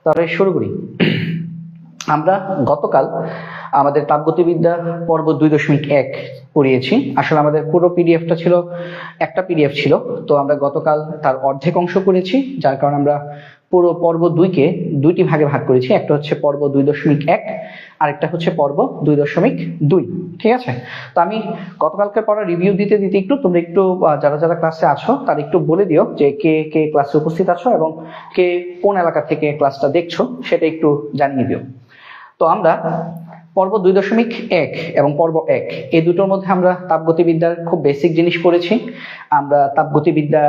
তাহলে শুরু করি। আমরা গতকাল আমাদের তাপগতিবিদ্যা পর্ব 2.1 পড়িয়েছি। আসলে আমাদের পুরো পিডিএফটা ছিল একটা পিডিএফ ছিল, তো আমরা গতকাল তার অর্ধেক অংশ করেছি, যার কারণে আমরা পুরো পর্ব 2কে দুইটি ভাগে ভাগ করেছি। একটা হচ্ছে পর্ব 2.1, আরেকটা হচ্ছে পর্ব 2.2। ঠিক আছে, তো আমি গতকালকে পড়া রিভিউ দিতে দিতে একটু তোমরা একটু যারা যারা ক্লাসে আছো তারা একটু বলে দিও যে কে কে ক্লাসে উপস্থিত আছো এবং কে কোন এলাকা থেকে ক্লাসটা দেখছো সেটা একটু জানিয়ে দিও। তো আমরা পর্ব 2.1 এবং পর্ব 1 এই দুটোর মধ্যে আমরা তাপগতিবিদ্যার খুব বেসিক জিনিস পড়েছি। আমরা তাপগতিবিদ্যা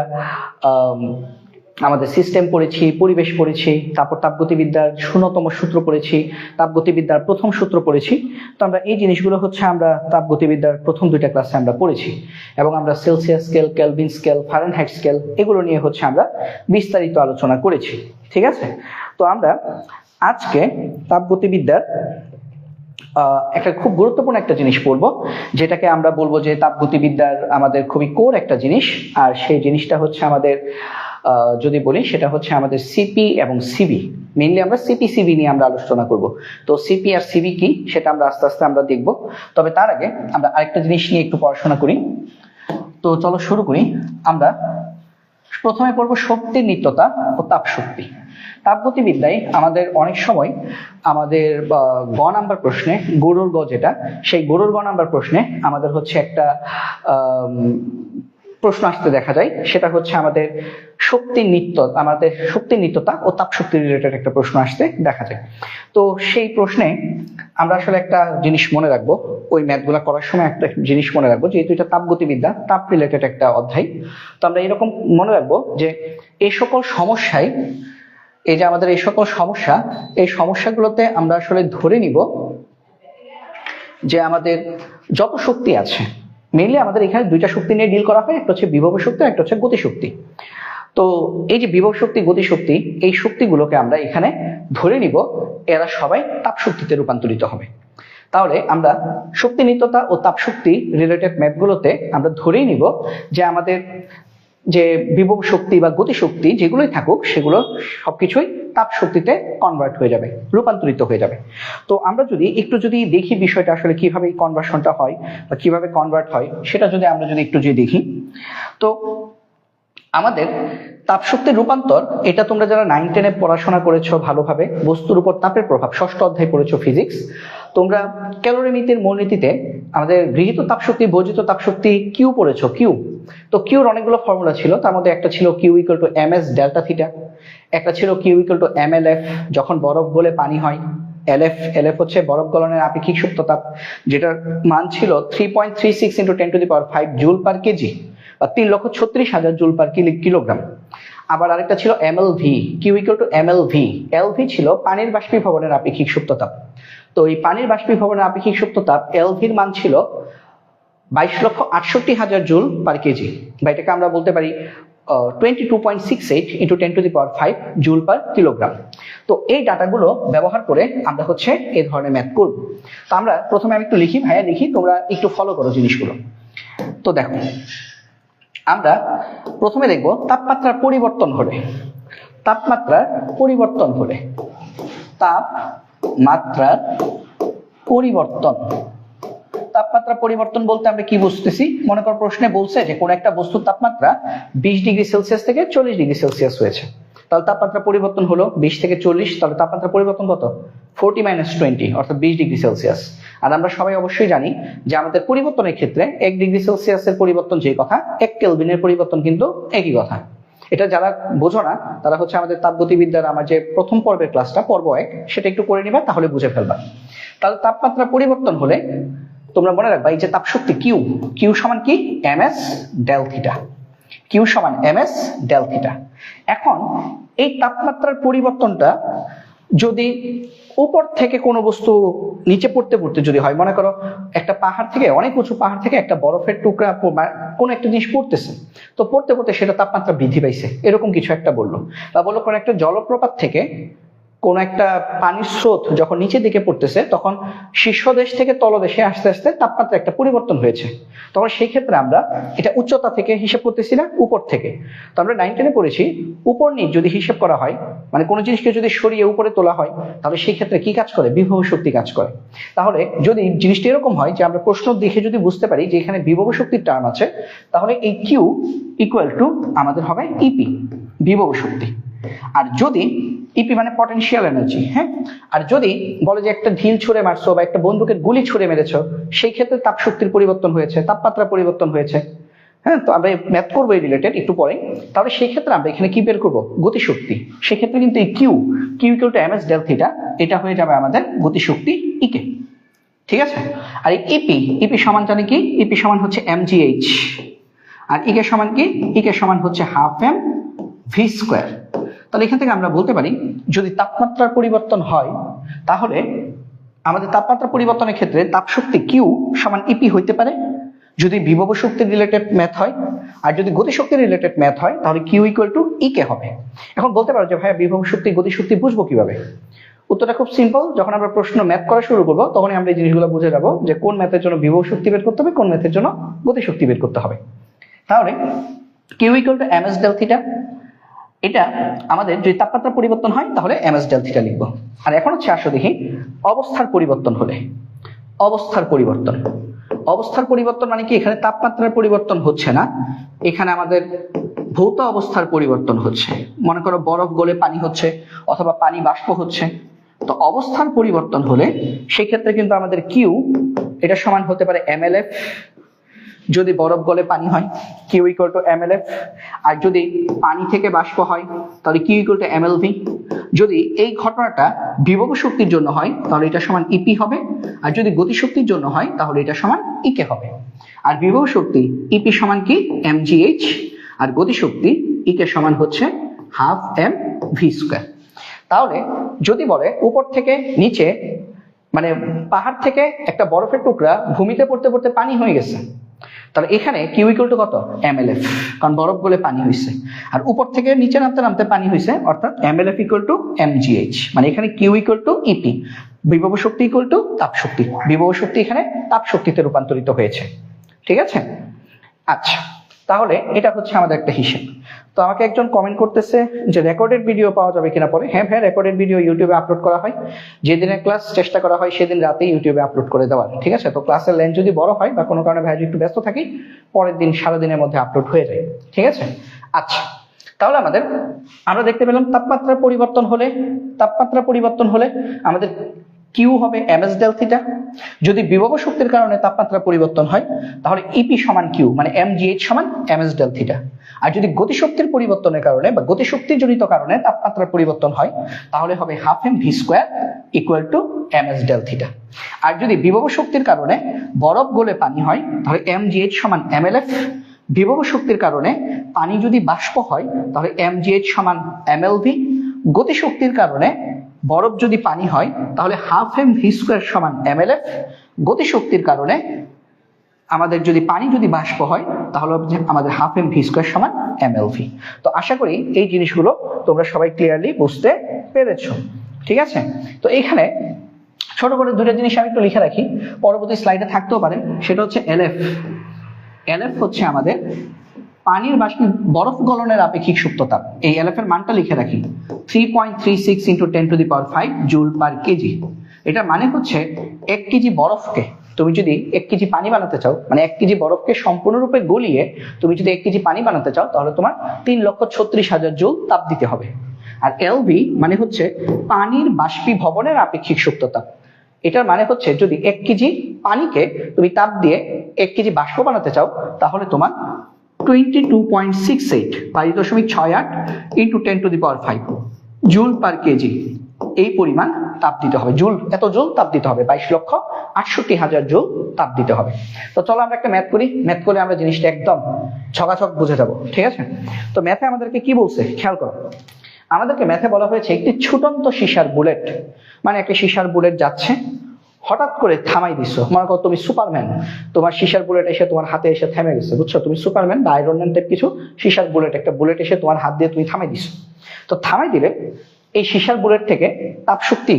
আমাদের সিস্টেম পড়েছি, পরিবেশ পড়েছি, তারপর তাপগতিবিদ্যার 0তম সূত্র পড়েছি, তাপগতিবিদ্যার প্রথম সূত্র পড়েছি। তো আমরা এই জিনিসগুলো হচ্ছে আমরা তাপগতিবিদ্যার প্রথম দুইটা ক্লাসে আমরা পড়েছি, এবং আমরা Celsius scale, Kelvin scale, Fahrenheit scale এগুলো নিয়ে হচ্ছে আমরা বিস্তারিত আলোচনা করেছি। ঠিক আছে, তো আমরা আজকে তাপগতিবিদ্যার একটা খুব গুরুত্বপূর্ণ একটা জিনিস পড়বো, যেটাকে আমরা বলবো যে তাপগতিবিদ্যার আমাদের খুবই কোর একটা জিনিস। আর সেই জিনিসটা হচ্ছে আমাদের যদি বলি সেটা হচ্ছে আমাদের সিপি এবং সিবি। মেইনলি আমরা সিপি সিবি নিয়ে আমরা আলোচনা করব। তো সিপি আর সিবি কি সেটা আমরা আস্তে আস্তে আমরা দেখব। তবে তার আগে আমরা আরেকটা জিনিস নিয়ে একটু পড়াশোনা করি। তো চলো শুরু করি। আমরা প্রথমে পড়বো শক্তির নিত্যতা ও তাপ শক্তি। তাপগতিবিদ্যায় আমাদের অনেক সময় আমাদের গ নাম্বার প্রশ্নে, গরুর গ যেটা, সেই গরুর গ নাম্বার প্রশ্নে আমাদের হচ্ছে একটা প্রশ্ন আসতে দেখা যায়। সেটা হচ্ছে আমাদের শক্তির নিত্যতা ও তাপ শক্তি রিলেটেড একটা প্রশ্ন আসতে দেখা যায়। তো সেই প্রশ্নে আমরা আসলে একটা জিনিস মনে রাখবো, ওই ম্যাথগুলো করার সময় একটা জিনিস মনে রাখবো, যেহেতু এটা তাপগতিবিদ্যা, তাপ রিলেটেড একটা অধ্যায়। তো আমরা এরকম মনে রাখবো যে এই সকল সমস্যায়, এই যে আমাদের এই সকল সমস্যা, এই সমস্যাগুলোতে আমরা আসলে ধরে নিব যে আমাদের যত শক্তি আছে, মেইনলি আমাদের এখানে দুইটা শক্তি নিয়ে ডিল করা হয়, একটা হচ্ছে বিভব শক্তি, একটা হচ্ছে গতিশক্তি। তো এই যে বিভব শক্তি, গতিশক্তি, এই শক্তিগুলোকে আমরা এখানে ধরে নিব এরা সবাই তাপ শক্তিতে রূপান্তরিত হবে। তাহলে আমরা শক্তি নিত্যতা ও তাপ শক্তি রিলেটেড ম্যাথগুলোতে আমরা ধরেই নিব যে আমাদের যে বিভব শক্তি বা গতিশক্তি যেগুলোই থাকুক, সেগুলো সবকিছুই তাপ শক্তিতে কনভার্ট হয়ে যাবে, রূপান্তরিত হয়ে যাবে। তো আমরা একটু দেখি বিষয়টা আসলে কিভাবে এই কনভার্সনটা হয় বা কিভাবে কনভার্ট হয়, সেটা আমরা একটু দেখি। তো আমাদের তাপশক্তির রূপান্তর, এটা তোমরা যারা 9-10-এ পড়াশোনা করেছো ভালোভাবে, বস্তুর উপর তাপের প্রভাব, ষষ্ঠ অধ্যায় পড়েছো ফিজিক্স, তোমরা ক্যালোরিমিতির মূলনীতিতে আমাদের গৃহীত তাপশক্তি, বর্জিত তাপশক্তি কিউ পড়েছো। কিউ, তো কিউর অনেকগুলো ফর্মুলা ছিল, তার মধ্যে একটা ছিল Q equal to M S delta theta, একটা ছিল Q equal to M L F যখন বরফ গলে পানি হয়, এলএফ হচ্ছে বরফ গলনের আপেক্ষিক সুপ্ততাপ, যেটার মান ছিল 3.36 × 10⁵ জুল পার কেজি বা 3,36,000 জুল পার কিলোগ্রাম। আবার আরেকটা ছিল এমএলভি, কিউ ইকুয়াল টু এমএলভি। এলভি ছিল পানির বাষ্পীভবনের আপেক্ষিক সুপ্ততাপ। তো এই পানির বাষ্পীভবনের আপেক্ষিক সুপ্ততাপ এলভির মান ছিল 22,68,000 জুল পার কেজি, বা এটাকে আমরা বলতে পারি 22.68 × 10⁵ জুল পার কিলোগ্রাম। তো এই ডাটাগুলো ব্যবহার করে আমরা হচ্ছে এই ধরনের ম্যাথ করব। তো আমরা প্রথমে আমি একটু লিখি, ভাইয়া লিখি, তোমরা একটু ফলো করো জিনিসগুলো। তো দেখো, আমরা প্রথমে দেখব তাপমাত্রার পরিবর্তন হলে, তাপমাত্রার পরিবর্তন হলে, তাপমাত্রার পরিবর্তন। তাপমাত্রা পরিবর্তন বলতে আমরা কি বুঝতেছি? মনে করো প্রশ্নে বলছে যে কোন একটা বস্তুর তাপমাত্রা 20 ডিগ্রি সেলসিয়াস থেকে 40 ডিগ্রি সেলসিয়াস হয়েছে, তাহলে তাপমাত্রা পরিবর্তন হলো 20 থেকে 40, তাহলে তাপমাত্রা পরিবর্তন কত? 40 - 20, অর্থাৎ 20 ডিগ্রি সেলসিয়াস। আর আমরা সবাই অবশ্যই জানি যে আমাদের পরিবর্তনের ক্ষেত্রে 1 ডিগ্রি সেলসিয়াসের পরিবর্তন যে কথা, 1 কেলভিনের পরিবর্তন কিন্তু একই কথা। এটা যারা বোঝো না তারা হচ্ছে আমাদের তাপগতিবিদ্যার আমার যে প্রথম পর্বের ক্লাসটা, পর্ব 1, সেটা একটু করে নিবা, তাহলে বুঝে ফেলবা। তাহলে তাপমাত্রা পরিবর্তন হলে তোমরা মনে রাখবা এই যে তাপশক্তি কিউ, কিউ সমান কি? M S del theta. Q সমান এম এস ডেল থিটা। এখন এই তাপমাত্রার পরিবর্তনটা যদি উপর থেকে কোনো বস্তু নিচে পড়তে পড়তে যদি হয়, মনে করো একটা পাহাড় থেকে, অনেক উঁচু পাহাড় থেকে একটা বরফের টুকরা কোনো একটা জিনিস পড়তেছে, তো পড়তে পড়তে সেটা তাপমাত্রা বৃদ্ধি পাইছে, এরকম কিছু একটা বললো। বা বললো কোনো একটা জলপ্রপাত থেকে কোন একটা পানির স্রোত যখন নিচের দিকে পড়তেছে তখন শীর্ষদেশ থেকে তলদেশে আস্তে আস্তে তাপমাত্রা একটা পরিবর্তন হয়েছে, তখন সেই ক্ষেত্রে আমরা এটা উচ্চতা থেকে হিসাব করতেছি না, উপর থেকে। তো আমরা 9-10 পড়েছি উপর নিচ যদি হিসাব করা হয়, মানে কোনো জিনিসকে যদি সরিয়ে উপরে তোলা হয়, তাহলে সেই ক্ষেত্রে কি কাজ করে? বিভব শক্তি কাজ করে। তাহলে যদি জিনিসটা এরকম হয় যে আমরা প্রশ্ন দেখে যদি বুঝতে পারি যে এখানে বিভব শক্তির টার্ম আছে, তাহলে এই কিউ ইকুয়াল টু আমাদের হবে ইপি, বিভব শক্তি। আর যদি ইপি মানে পটেনশিয়াল এনার্জি, হ্যাঁ, আর যদি বলে যে একটা ঢিল ছুঁড়ে মারছো বা একটা বন্দুকের গুলি ছুঁড়ে মেরেছো, সেই ক্ষেত্রে তাপ শক্তির পরিবর্তন হয়েছে, তাপমাত্রা পরিবর্তন হয়েছে, হ্যাঁ। তো আমরা ম্যাথ করবো এই রিলেটেড একটু পরে। তাহলে সেই ক্ষেত্রে আমরা এখানে কি বের করবো? গতিশক্তি। সেক্ষেত্রে কিন্তু এই Q equal to M S del theta, এটা হয়ে যাবে আমাদের গতিশক্তি ইকে, ঠিক আছে। আর এই ইপি সমান জানি কি? ইপি সমান হচ্ছে mgh, আর ইকে সমান কি? ইকে সমান হচ্ছে হাফ এম ভি স্কোয়ার। তাহলে এখান থেকে আমরা বলতে পারি যদি তাপমাত্রার পরিবর্তন হয়, তাহলে আমাদের তাপমাত্রা পরিবর্তনের ক্ষেত্রে তাপশক্তি কিউ সমান ইপি হইতে পারে যদি বিভব শক্তির রিলেটেড ম্যাথ হয়, আর যদি গতিশক্তির রিলেটেড ম্যাথ হয় তাহলে কিউ ইকুয়াল টু ইকে হবে। এখন বলতে পারো যে ভাইয়া বিভব শক্তি গতিশক্তি বুঝবো কিভাবে? উত্তরটা খুব সিম্পল, যখন আমরা প্রশ্ন ম্যাথ করা শুরু করবো তখনই আমরা এই জিনিসগুলো বুঝে যাবো যে কোন ম্যাথের জন্য বিভব শক্তি বের করতে হবে, কোন ম্যাথের জন্য গতিশক্তি বের করতে হবে। তাহলে Q equal to M S del theta, এটা আমাদের যদি তাপমাত্রা পরিবর্তন হয় তাহলে এম এস ডেল থিটা লিখবো। আর এখন হচ্ছে আসো দেখি অবস্থার পরিবর্তন হলে, অবস্থার পরিবর্তন মানে কি? এখানে তাপমাত্রার পরিবর্তন হচ্ছে না, এখানে আমাদের ভৌত অবস্থার পরিবর্তন হচ্ছে। মনে করো বরফ গলে পানি হচ্ছে অথবা পানি বাষ্প হচ্ছে। তো অবস্থার পরিবর্তন হলে সেই ক্ষেত্রে কিন্তু আমাদের কিউ এটা সমান হতে পারে এমএলএফ, যদি বরফ গলে পানি হয় কিউ ইকুয়াল টু এমএলএফ, আর যদি পানি থেকে বাষ্প হয় তাহলে কিউ ইকুয়াল টু এমএলভি। যদি এই ঘটনাটা বিভব শক্তির জন্য হয় তাহলে এটা সমান ইপি হবে, আর যদি গতিশক্তির জন্য হয় তাহলে এটা সমান ইকে হবে। আর বিভব শক্তি ইপি সমান কি? mgh, আর গতিশক্তি ইকে সমান হচ্ছে হাফ এম ভি স্কোয়ার। তাহলে যদি বলে উপর থেকে নিচে, মানে পাহাড় থেকে একটা বরফের টুকরা ভূমিতে পড়তে পড়তে পানি হয়ে গেছে, তাহলে এখানে কিউ ইকুয়াল টু কত? এমএলএফ, কারণ বরফ গলে পানি হয়েছে। আর উপর থেকে নিচে নামতে নামতে পানি হয়েছে, অর্থাৎ এমএলএফ ইকুয়াল টু এমজিএইচ, মানে এখানে কিউ ইকুয়াল টু ইপি, বিভব শক্তি ইকুয়াল টু তাপ শক্তি। বিভব শক্তি এখানে তাপ শক্তিতে রূপান্তরিত হয়েছে, ঠিক আছে। আচ্ছা, তাহলে এটা হচ্ছে আমাদের একটা হিসেব। তো আমাকে একজন কমেন্ট করতেছে যে রেকর্ডেড ভিডিও পাওয়া যাবে কিনা পরে। হ্যাঁ ভাই, রেকর্ডেড ভিডিও ইউটিউবে আপলোড করা হয়, যেদিনের ক্লাস চেষ্টা করা হয় সেদিন রাতেই ইউটিউবে আপলোড করে দেওয়ার, ঠিক আছে। তো ক্লাসের লেন্থ যদি বড় হয় বা কোনো কারণে ভাই একটু ব্যস্ত থাকি, পরের দিন সারাদিনের মধ্যে আপলোড হয়ে যায়, ঠিক আছে। আচ্ছা, তাহলে আমরা দেখতে পেলাম তাপমাত্রার পরিবর্তন হলে আমাদের কিউ হবে এম এস ডেল থিটা। যদি বিভব শক্তির কারণে তাপমাত্রা পরিবর্তন হয় তাহলে ইপি সমান কিউ, মানে mgh সমান এম এস ডেল থিটা। আর যদি গতিশক্তির পরিবর্তনের কারণে বা গতিশক্তির জনিত কারণে তাপমাত্রার পরিবর্তন হয় তাহলে হবে half M V square equal to M S del theta. আর যদি বিভব শক্তির কারণে বরফ গলে পানি হয় তাহলে mgh সমান mlf। বিভব শক্তির কারণে পানি যদি বাষ্প হয় তাহলে mgh সমান mlv। গতিশক্তির কারণে বরফ যদি পানি হয় তাহলে হাফ এম ভি স্কোয়ার সমান mlf। গতিশক্তির কারণে আমাদের যদি পানি যদি বাষ্প হয় তাহলে আমাদের হাফ এম ভি স্কোয়ার সমান mlv। তো আশা করি এই জিনিসগুলো তোমরা সবাই ক্লিয়ারলি বুঝতে পেরেছো, ঠিক আছে। তো এইখানে ছোট করে দুটো জিনিস আমি একটু লিখে রাখি, পরবর্তী স্লাইডে থাকতেও পারে। সেটা হচ্ছে এলএফ। এলএফ হচ্ছে আমাদের পানির বাষ্পে বরফ গলনের আপেক্ষিক সুপ্ততাপ। এই এলএফ এর মানটা লিখে রাখি 3.36 × 10⁵ জুল পার কেজি। এটা মানে হচ্ছে 1 কেজি বরফকে তুমি যদি 1 কেজি পানি বানাতে চাও, মানে 1 কেজি বরফকে সম্পূর্ণরূপে গলিয়ে তুমি যদি 1 কেজি পানি বানাতে চাও তাহলে তোমার 3,36,000 জুল তাপ দিতে হবে। আর এলভি মানে হচ্ছে পানির বাষ্পীভবনের আপেক্ষিক সুপ্ততাপ। এটার মানে হচ্ছে যদি 1 কেজি পানিকে তুমি তাপ দিয়ে 1 কেজি বাষ্প বানাতে চাও তাহলে তোমার 22.68 22.68 × 10⁵ জুল পার কেজি এই পরিমাণ তাপ দিতে হবে। এত জুল তাপ দিতে হবে, 22,68,000 জুল তাপ দিতে হবে। তো চলো আমরা একটা ম্যাথ করি, ম্যাথ করে আমরা জিনিসটা একদম ছকাছক বুঝে যাবো, ঠিক আছে। তো ম্যাথে আমাদেরকে কি বলছে খেয়াল করো। আমাদেরকে ম্যাথে বলা হয়েছে একটি ছুটন্ত সীসার বুলেট, মানে একটা সীসার বুলেট যাচ্ছে, হঠাৎ করে থামাই দিছো। মনে করো তুমি সুপারম্যান, তোমার সীসার বুলেট এসে তোমার হাতে এসে থেমে গেছে, বুঝছো? তুমি সুপারম্যান বা আয়রন ম্যান টাইপ কিছু, সীসার বুলেট, একটা বুলেট এসে তোমার হাত দিয়ে তুমি থামাই দিছো। তো থামাই দিলে এই সীসার বুলেট থেকে তাপ শক্তি,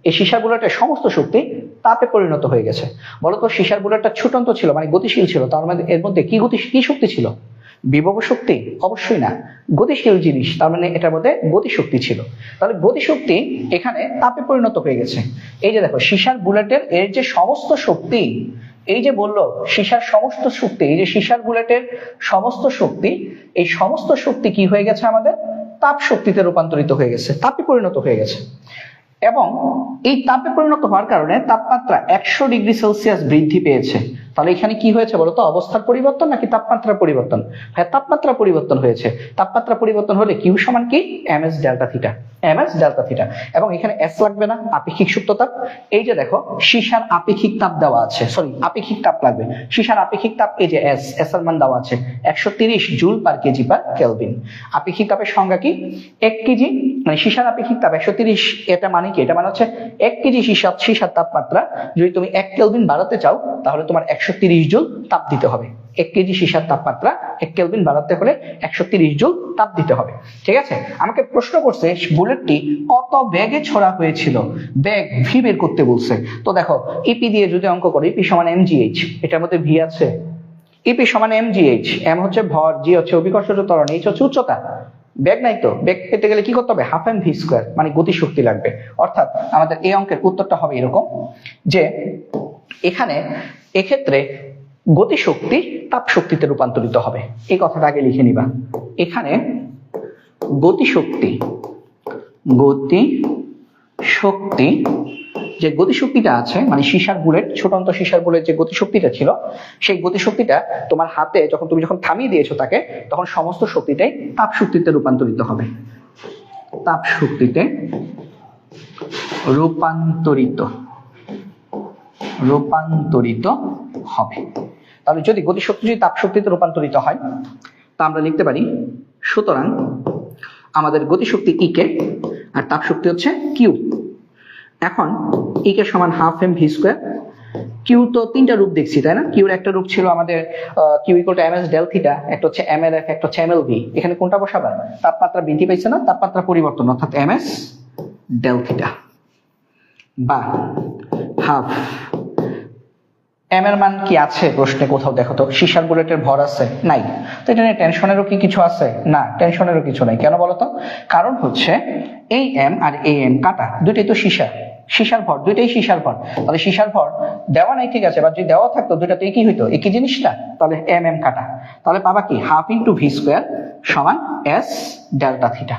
এই সীসার বুলেটের সমস্ত শক্তি তাপে পরিণত হয়ে গেছে। বলতো সীসার বুলেটটা ছুটন্ত ছিল, মানে গতিশীল ছিল, তার মানে এর মধ্যে কি শক্তি ছিল? বিভব শক্তি? অবশ্যই না, গতিশীল জিনিস, তার মানে এটার মধ্যে গতিশক্তি ছিল। তাহলে গতিশক্তি এখানে তাপে পরিণত হয়ে গেছে। এই যে দেখো সীসার বুলেটের এর যে সমস্ত শক্তি, এই যে বললো সীসার সমস্ত শক্তি, এই যে সীসার বুলেটের সমস্ত শক্তি, এই সমস্ত শক্তি কি হয়ে গেছে? আমাদের তাপ শক্তিতে রূপান্তরিত হয়ে গেছে, তাপে পরিণত হয়ে গেছে। এবং এই তাপে পরিণত হওয়ার কারণে তাপমাত্রা 100 ডিগ্রি সেলসিয়াস বৃদ্ধি পেয়েছে। তাহলে এখানে কি হয়েছে বলতো? অবস্থার পরিবর্তন নাকি তাপমাত্রা পরিবর্তন? হ্যাঁ, তাপমাত্রা পরিবর্তন হয়েছে। তাপমাত্রা পরিবর্তন হলে কিউ সমান কি? ms delta theta, ms delta theta. এবং এখানে s লাগবে না, আপেক্ষিক সুপ্ত তাপ। এই যে দেখো সীসার আপেক্ষিক তাপ দেওয়া আছে, সরি আপেক্ষিক তাপ লাগবে। সীসার আপেক্ষিক তাপ এই যে s এর মান দেওয়া আছে 130 joule per KG per kelvin. আপেক্ষিক তাপের সংজ্ঞা কি? 1 কেজি, মানে সীসার আপেক্ষিক তাপ 130, এটা মানে কি? এটা মানে হচ্ছে 1 কেজি সীসার তাপমাত্রা যদি তুমি 1 কেলভিন বাড়াতে চাও তাহলে তোমার 130 জুল তাপ দিতে হবে। 1 কেজি সীসার তাপমাত্রা 1 কেলভিন বাড়াতে হলে 130 জুল তাপ দিতে হবে। ঠিক আছে, আমাকে প্রশ্ন করছে বুলেটটি কত বেগে ছোড়া হয়েছিল, বেগ ভি বের করতে বলছে। তো দেখো ইপি দিয়ে যদি অঙ্ক করো, ইপি সমান mgh, এটার মধ্যে ভি আছে, ইপি সমান mgh, এম হচ্ছে ভর, জি হচ্ছে অভিকর্ষজ ত্বরণ, এইচ হচ্ছে উচ্চতা। বেগ নাই তো, বেগ পেতে গেলে কি করতে হবে? হাফ এম ভি স্কোয়ার, মানে গতিশক্তি লাগবে। অর্থাৎ আমাদের এই অঙ্কের উত্তরটা হবে এরকম যে এখানে এক্ষেত্রে গতিশক্তি তাপ শক্তিতে রূপান্তরিত হবে। এই কথাটা আগে লিখে নিবা। এখানে গতিশক্তি যে গতিশক্তিটা আছে, মানে সীসার বুলেট, ছোটন্ত সীসার বুলেট যে গতিশক্তিটা ছিল, সেই গতিশক্তিটা তোমার হাতে তুমি যখন থামিয়ে দিয়েছো তাকে, তখন সমস্ত শক্তিটাই তাপ শক্তিতে রূপান্তরিত হবে, তাপ শক্তিতে রূপান্তরিত হবে। তাহলে যদি গতিশক্তি যদি তাপ শক্তিতে রূপান্তরিত হয়, তা আমরা লিখতে পারি সুতরাং আমাদের গতিশক্তি ই কে আর তাপ শক্তি হচ্ছে কিউ। এখন ই কে সমান half M V square. Q তো তিনটা রূপ দেখছি, তাই না? কিউর একটা রূপ ছিল আমাদের Q equal to ms del theta, একটা হচ্ছে mlf, একটা হচ্ছে mlv। এখানে কোনটা বসাবা? তাপমাত্রা বৃদ্ধি পাইছে না, তাপমাত্রা পরিবর্তন, অর্থাৎ ms ডেল থিটা বা হাফ। এম এর মান কি আছে প্রশ্নে? কোথাও দেখো তো সীসার বুলেটের ভর আছে? নাই। তো এটা নিয়ে টেনশনেরও কি কিছু আছে? না, টেনশনেরও কিছু নাই। কেন বলতো? কারণ হচ্ছে এই এম আর এই এম কাটা, দুইটাই তো সীসার ভর, দুইটাই সীসার ভর। তাহলে সীসার ভর দেওয়া নাই, ঠিক আছে, বা যদি দেওয়া থাকতো দুইটা তো একই হইতো, একই জিনিসটা। তাহলে এম এম কাটা, তাহলে পাবা কি? হাফ ইন্টু ভি স্কোয়ার সমান এস ডেল্টা থিটা।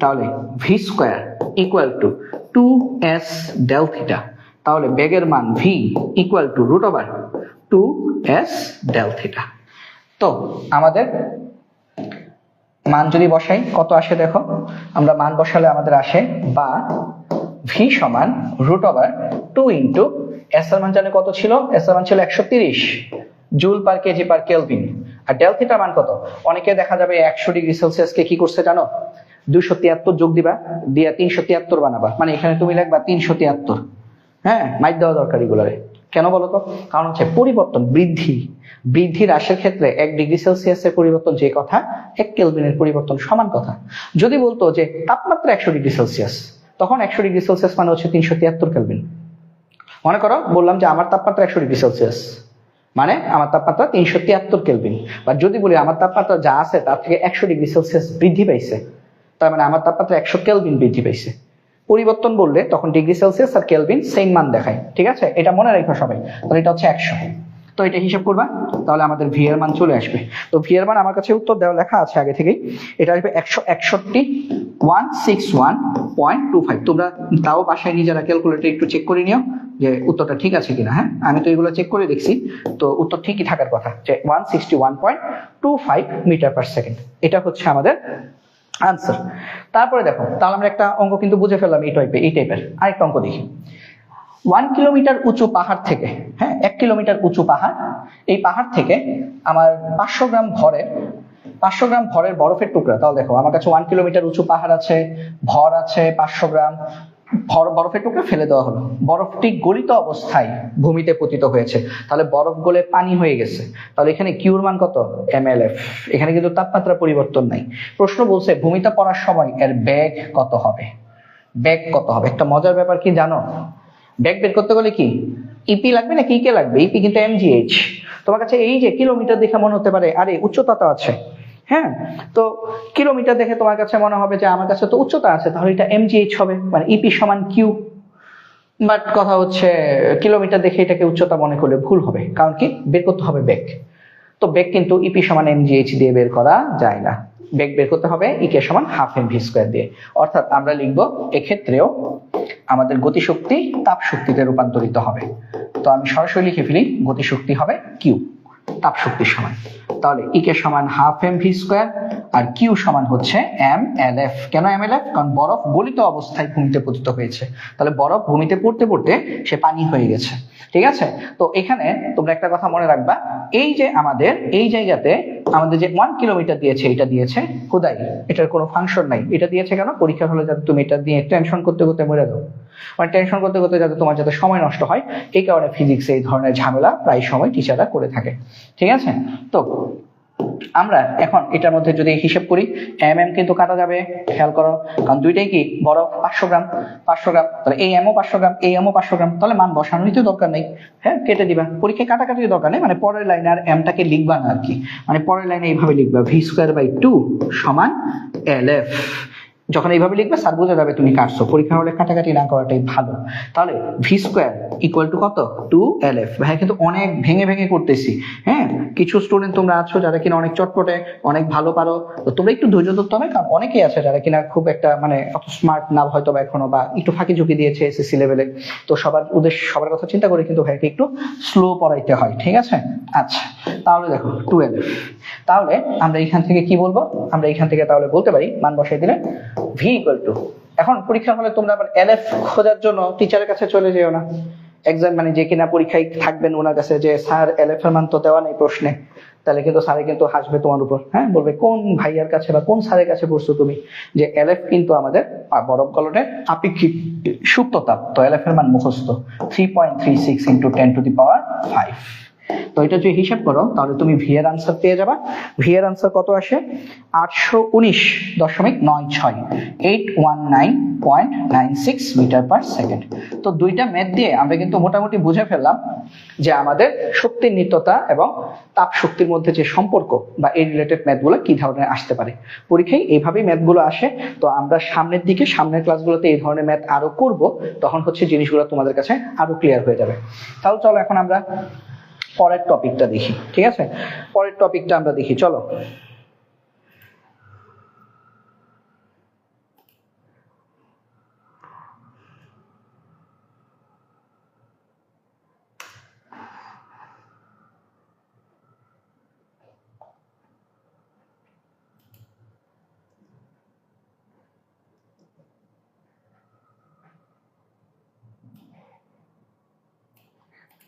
তাহলে V square equal to 2s del theta. তাহলে বেগের মান v equal to root over 2s del theta. তো আমাদের মান যদি বসাই কত আসে দেখো, আমরা মান বসালে আমাদের আসে বা v সমান রুট ওভার 2 ইন্টু s এর মান জানে কত ছিল? s এর মান ছিল 130 joule per KG per kelvin. আর ডেল থিটার মান কত? অনেকে দেখা যাবে 100 ডিগ্রি সেলসিয়াসকে কি করছে জানো? 273 যোগ দিবা, দিয়া 373 বানাবা, মানে এখানে তুমি লিখবা 373। হ্যাঁ, মাইক দেওয়া দরকার এগুলারে। কেন বলতো? কারণ হচ্ছে পরিবর্তন, বৃদ্ধি হ্রাসের ক্ষেত্রে 1 ডিগ্রি সেলসিয়াসের পরিবর্তন যে কথা, 1 কেলভিনের পরিবর্তন সমান কথা। যদি বলতো যে তাপমাত্রা 100 ডিগ্রি সেলসিয়াস, তখন 100 ডিগ্রি সেলসিয়াস মানে হচ্ছে 373 কেলভিন। মনে করো বললাম যে আমার তাপমাত্রা 100 ডিগ্রি সেলসিয়াস, মানে আমার তাপমাত্রা 373 কেলভিন। বা যদি বলি আমার তাপমাত্রা যা আছে তার থেকে 100 ডিগ্রি সেলসিয়াস বৃদ্ধি পাইছে, তার মানে আমার তাপমাত্রা 100 কেলভিন বৃদ্ধি পাইছে। পরিবর্তন বললে তখন ডিগ্রি সেলসিয়াস আর কেলভিন সেম মান দেখায়, ঠিক আছে? এটা মনে রাখো সবাই। তাহলে এটা হচ্ছে 100। তো এটা হিসাব করবা, তাহলে আমাদের ভি এর মান চলে আসবে। তো ভি এর মান আমার কাছে উত্তর দেওয়া লেখা আছে আগে থেকেই, এটা আসবে 161.25। তোমরা তাও বাসায় নিজেরা ক্যালকুলেটর একটু চেক করে নিও যে উত্তরটা ঠিক আছে কিনা। হ্যাঁ, আমি তো এগুলো চেক করে দেখছি, তো উত্তর ঠিকই থাকার কথা, যে 161.25 মিটার পার সেকেন্ড। এটা হচ্ছে আমাদের আনসার। তারপরে দেখো, তাহলে আমরা একটা অঙ্ক কিন্তু বুঝে ফেললাম এই টাইপের। আরেকটা অঙ্ক দেখি। 1 কিলোমিটার উঁচু পাহাড় থেকে, হ্যাঁ 1 কিলোমিটার উঁচু পাহাড়, এই পাহাড় থেকে আমার 500 গ্রাম ভরের বরফের টুকরা। তাহলে দেখো আমার কাছে 1 কিলোমিটার উঁচু পাহাড় আছে, ভর আছে 500 গ্রাম, বরফের টুকরা ফেলে দেওয়া হলো। বরফটি গলিত অবস্থায় ভূমিতে পতিত হয়েছে, তাহলে বরফ গলে পানি হয়ে গেছে। তাহলে এখানে কিউর মান কত? mlf। এখানে কিন্তু তাপমাত্রা পরিবর্তন নাই। প্রশ্ন বলছে ভূমিতে পড়ার সময় এর বেগ কত হবে। বেগ কত হবে। একটা মজার ব্যাপার কি জানো, বেগ বের করতে গেলে কি ইপি লাগবে না কি কে লাগবে, ইপি কিন্তু এমজিএইচ। তোমার কাছে এই যে কিলোমিটার দেখে মনে হতে পারে আরে উচ্চতা তো আছে, হ্যাঁ, তো কিলোমিটার দেখে তোমার কাছে মনে হবে যে আমার কাছে তো উচ্চতা আছে, তাহলে এটা এমজিএইচ হবে, মানে ইপি সমান কিউ। বাট কথা হচ্ছে কিলোমিটার দেখে এটাকে উচ্চতা মনে করলে ভুল হবে, কারণ কি বের করতে হবে বেগ। তো বেগ কিন্তু ইপি সমান এমজিএইচ দিয়ে বের করা যায় না, বেগ বের করতে হবে ইকে সমান হাফ এম ভি স্কোয়ার দিয়ে। অর্থাৎ আমরা লিখবো এক্ষেত্রেও আমাদের গতিশক্তি তাপ শক্তিতে রূপান্তরিত হবে। তো আমি সরাসরি লিখে ফেলি গতিশক্তি হবে কিউ তাপ শক্তির সমান। তাহলে ইকে সমান হাফ এম ভি স্কোয়ার আর কিউ সমান হচ্ছে এম এল এফ। কেন এম এল এফ? কারণ বরফ গলিত অবস্থায় ভূমিতে পতিত হয়েছে, তাহলে বরফ ভূমিতে পড়তে পড়তে সে পানি হয়ে গেছে। ঠিক আছে, তো এখানে তোমরা একটা কথা মনে রাখবা, এই যে আমাদের এই জায়গাতে আমাদের যে 1 কিলোমিটার দিয়েছে, এটা দিয়েছে খোদাই, এটার কোনো ফাংশন নাই। এটা দিয়েছে কেন? পরীক্ষার হলে যাতে তুমি এটা দিয়ে টেনশন করতে করতে মরে যাও, মানে টেনশন করতে করতে যাতে তোমার যাতে সময় নষ্ট হয়, এই কারণে ফিজিক্সে এই ধরনের ঝামেলা প্রায় সময় টিচাররা করে থাকে। ঠিক আছে, তো আমরা এখন এটার মধ্যে যদি হিসাব করি, এম এম কিন্তু কাটা যাবে, খেয়াল করো, কারণ দুইটাই কি বরফ, 500 গ্রাম 500 গ্রাম, তাহলে এই এমও 500 গ্রাম এই এমও 500 গ্রাম, তাহলে মান বসানোরই তো দরকার নেই, হ্যাঁ, কেটে দিবা। পরীক্ষায় কাটাকাটির দরকার নেই, মানে পরের লাইনে আর এমটাকে লিখবা না আর কি, মানে পরের লাইনে এইভাবে লিখবা ভি স্কোয়ার বাই 2 সমান এল এফ। যখন এইভাবে লিখবে স্যার বুঝে যাবে তুমি কাটছো, পরীক্ষা হলে কাটাকাটি না করাটাই ভালো। তাহলে ভি স্কোয়ার ইকুয়াল টু কত? 2LF। ভাই কিন্তু অনেক ভেঙে ভেঙে করতেছি, হ্যাঁ, কিছু স্টুডেন্ট তোমরা আছো যারা কিনা অনেক চটপটে, অনেক ভালো পারো, তো তোমরা একটু ধৈর্য ধরতে হবে, কারণ অনেকেই আছে যারা কিনা খুব একটা মানে অত স্মার্ট না হয়তো বা এখনো, বা একটু ফাঁকি ঝুঁকি দিয়েছে এসএসসি লেভেলে, তো সবার উদ্দেশ্য সবার কথা চিন্তা করে কিন্তু ভাইকে একটু স্লো পড়াইতে হয়। ঠিক আছে, আচ্ছা, তাহলে দেখো 2LF, তাহলে আমরা এখান থেকে কি বলবো? আমরা এখান থেকে তাহলে বলতে পারি, মান বসাই দিলে ভি ইকুয়াল টু, এখন পরীক্ষার হলে তোমরা আবার এলএফ খোঁজার জন্য টিচারের কাছে চলে যেও না, এক্সাম মানে যে কিনা পরীক্ষায় থাকবেন ওনার কাছে, যে স্যার এলএফ এর মান তো দেওয়া নেই প্রশ্নে, তাহলে কিন্তু স্যারে কিন্তু হাসবে তোমার উপর, হ্যাঁ, বলবে কোন ভাইয়ার কাছে বা কোন স্যারের কাছে পড়ছো তুমি, যে এলএফ কিন্তু আমাদের বরফ গলনের আপেক্ষিক সুপ্ত তাপ, তো এলএফ এর মান মুখস্থ 3.36 ইন্টু 10⁵। তো এটা যদি হিসাব করো তাহলে তুমি ভি এর আনসার পেয়ে যাবা। ভি এর আনসার কত আসে? 819.96 819.96 মিটার পার সেকেন্ড। তো দুইটা ম্যাথ দিয়ে আমরা কিন্তু মোটামুটি বুঝে ফেললাম যে আমাদের শক্তির নিত্যতা এবং তাপ শক্তির মধ্যে যে সম্পর্ক বা এই রিলেটেড ম্যাথগুলো কি ধরনের আসতে পারে। পরীক্ষায় এইভাবেই ম্যাথগুলো আসে। তো আমরা সামনের দিকে সামনের ক্লাসগুলোতে এই ধরনের ম্যাথ আরো করব, তখন হচ্ছে জিনিসগুলো তোমাদের কাছে আরো ক্লিয়ার হয়ে যাবে। তাহলে চলো এখন আমরা পরের টপিকটা দেখি। ঠিক আছে, পরের টপিকটা আমরা দেখি, চলো।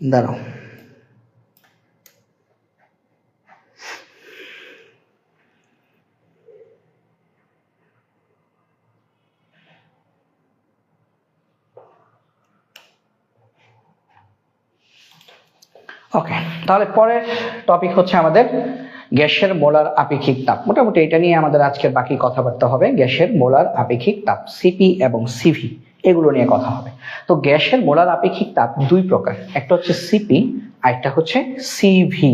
দাঁড়াও, ওকে, তাহলে পরের টপিক হচ্ছে আমাদের গ্যাসের মোলার আপেক্ষিক তাপ। মোটামুটি এটা নিয়ে আমাদের আজকের বাকি কথাবার্তা হবে, গ্যাসের মোলার আপেক্ষিক তাপ, সিপি এবং সিভি, এগুলো নিয়ে কথা হবে। তো গ্যাসের মোলার আপেক্ষিক তাপ দুই প্রকার, একটা হচ্ছে সিপি আর একটা হচ্ছে সিভি।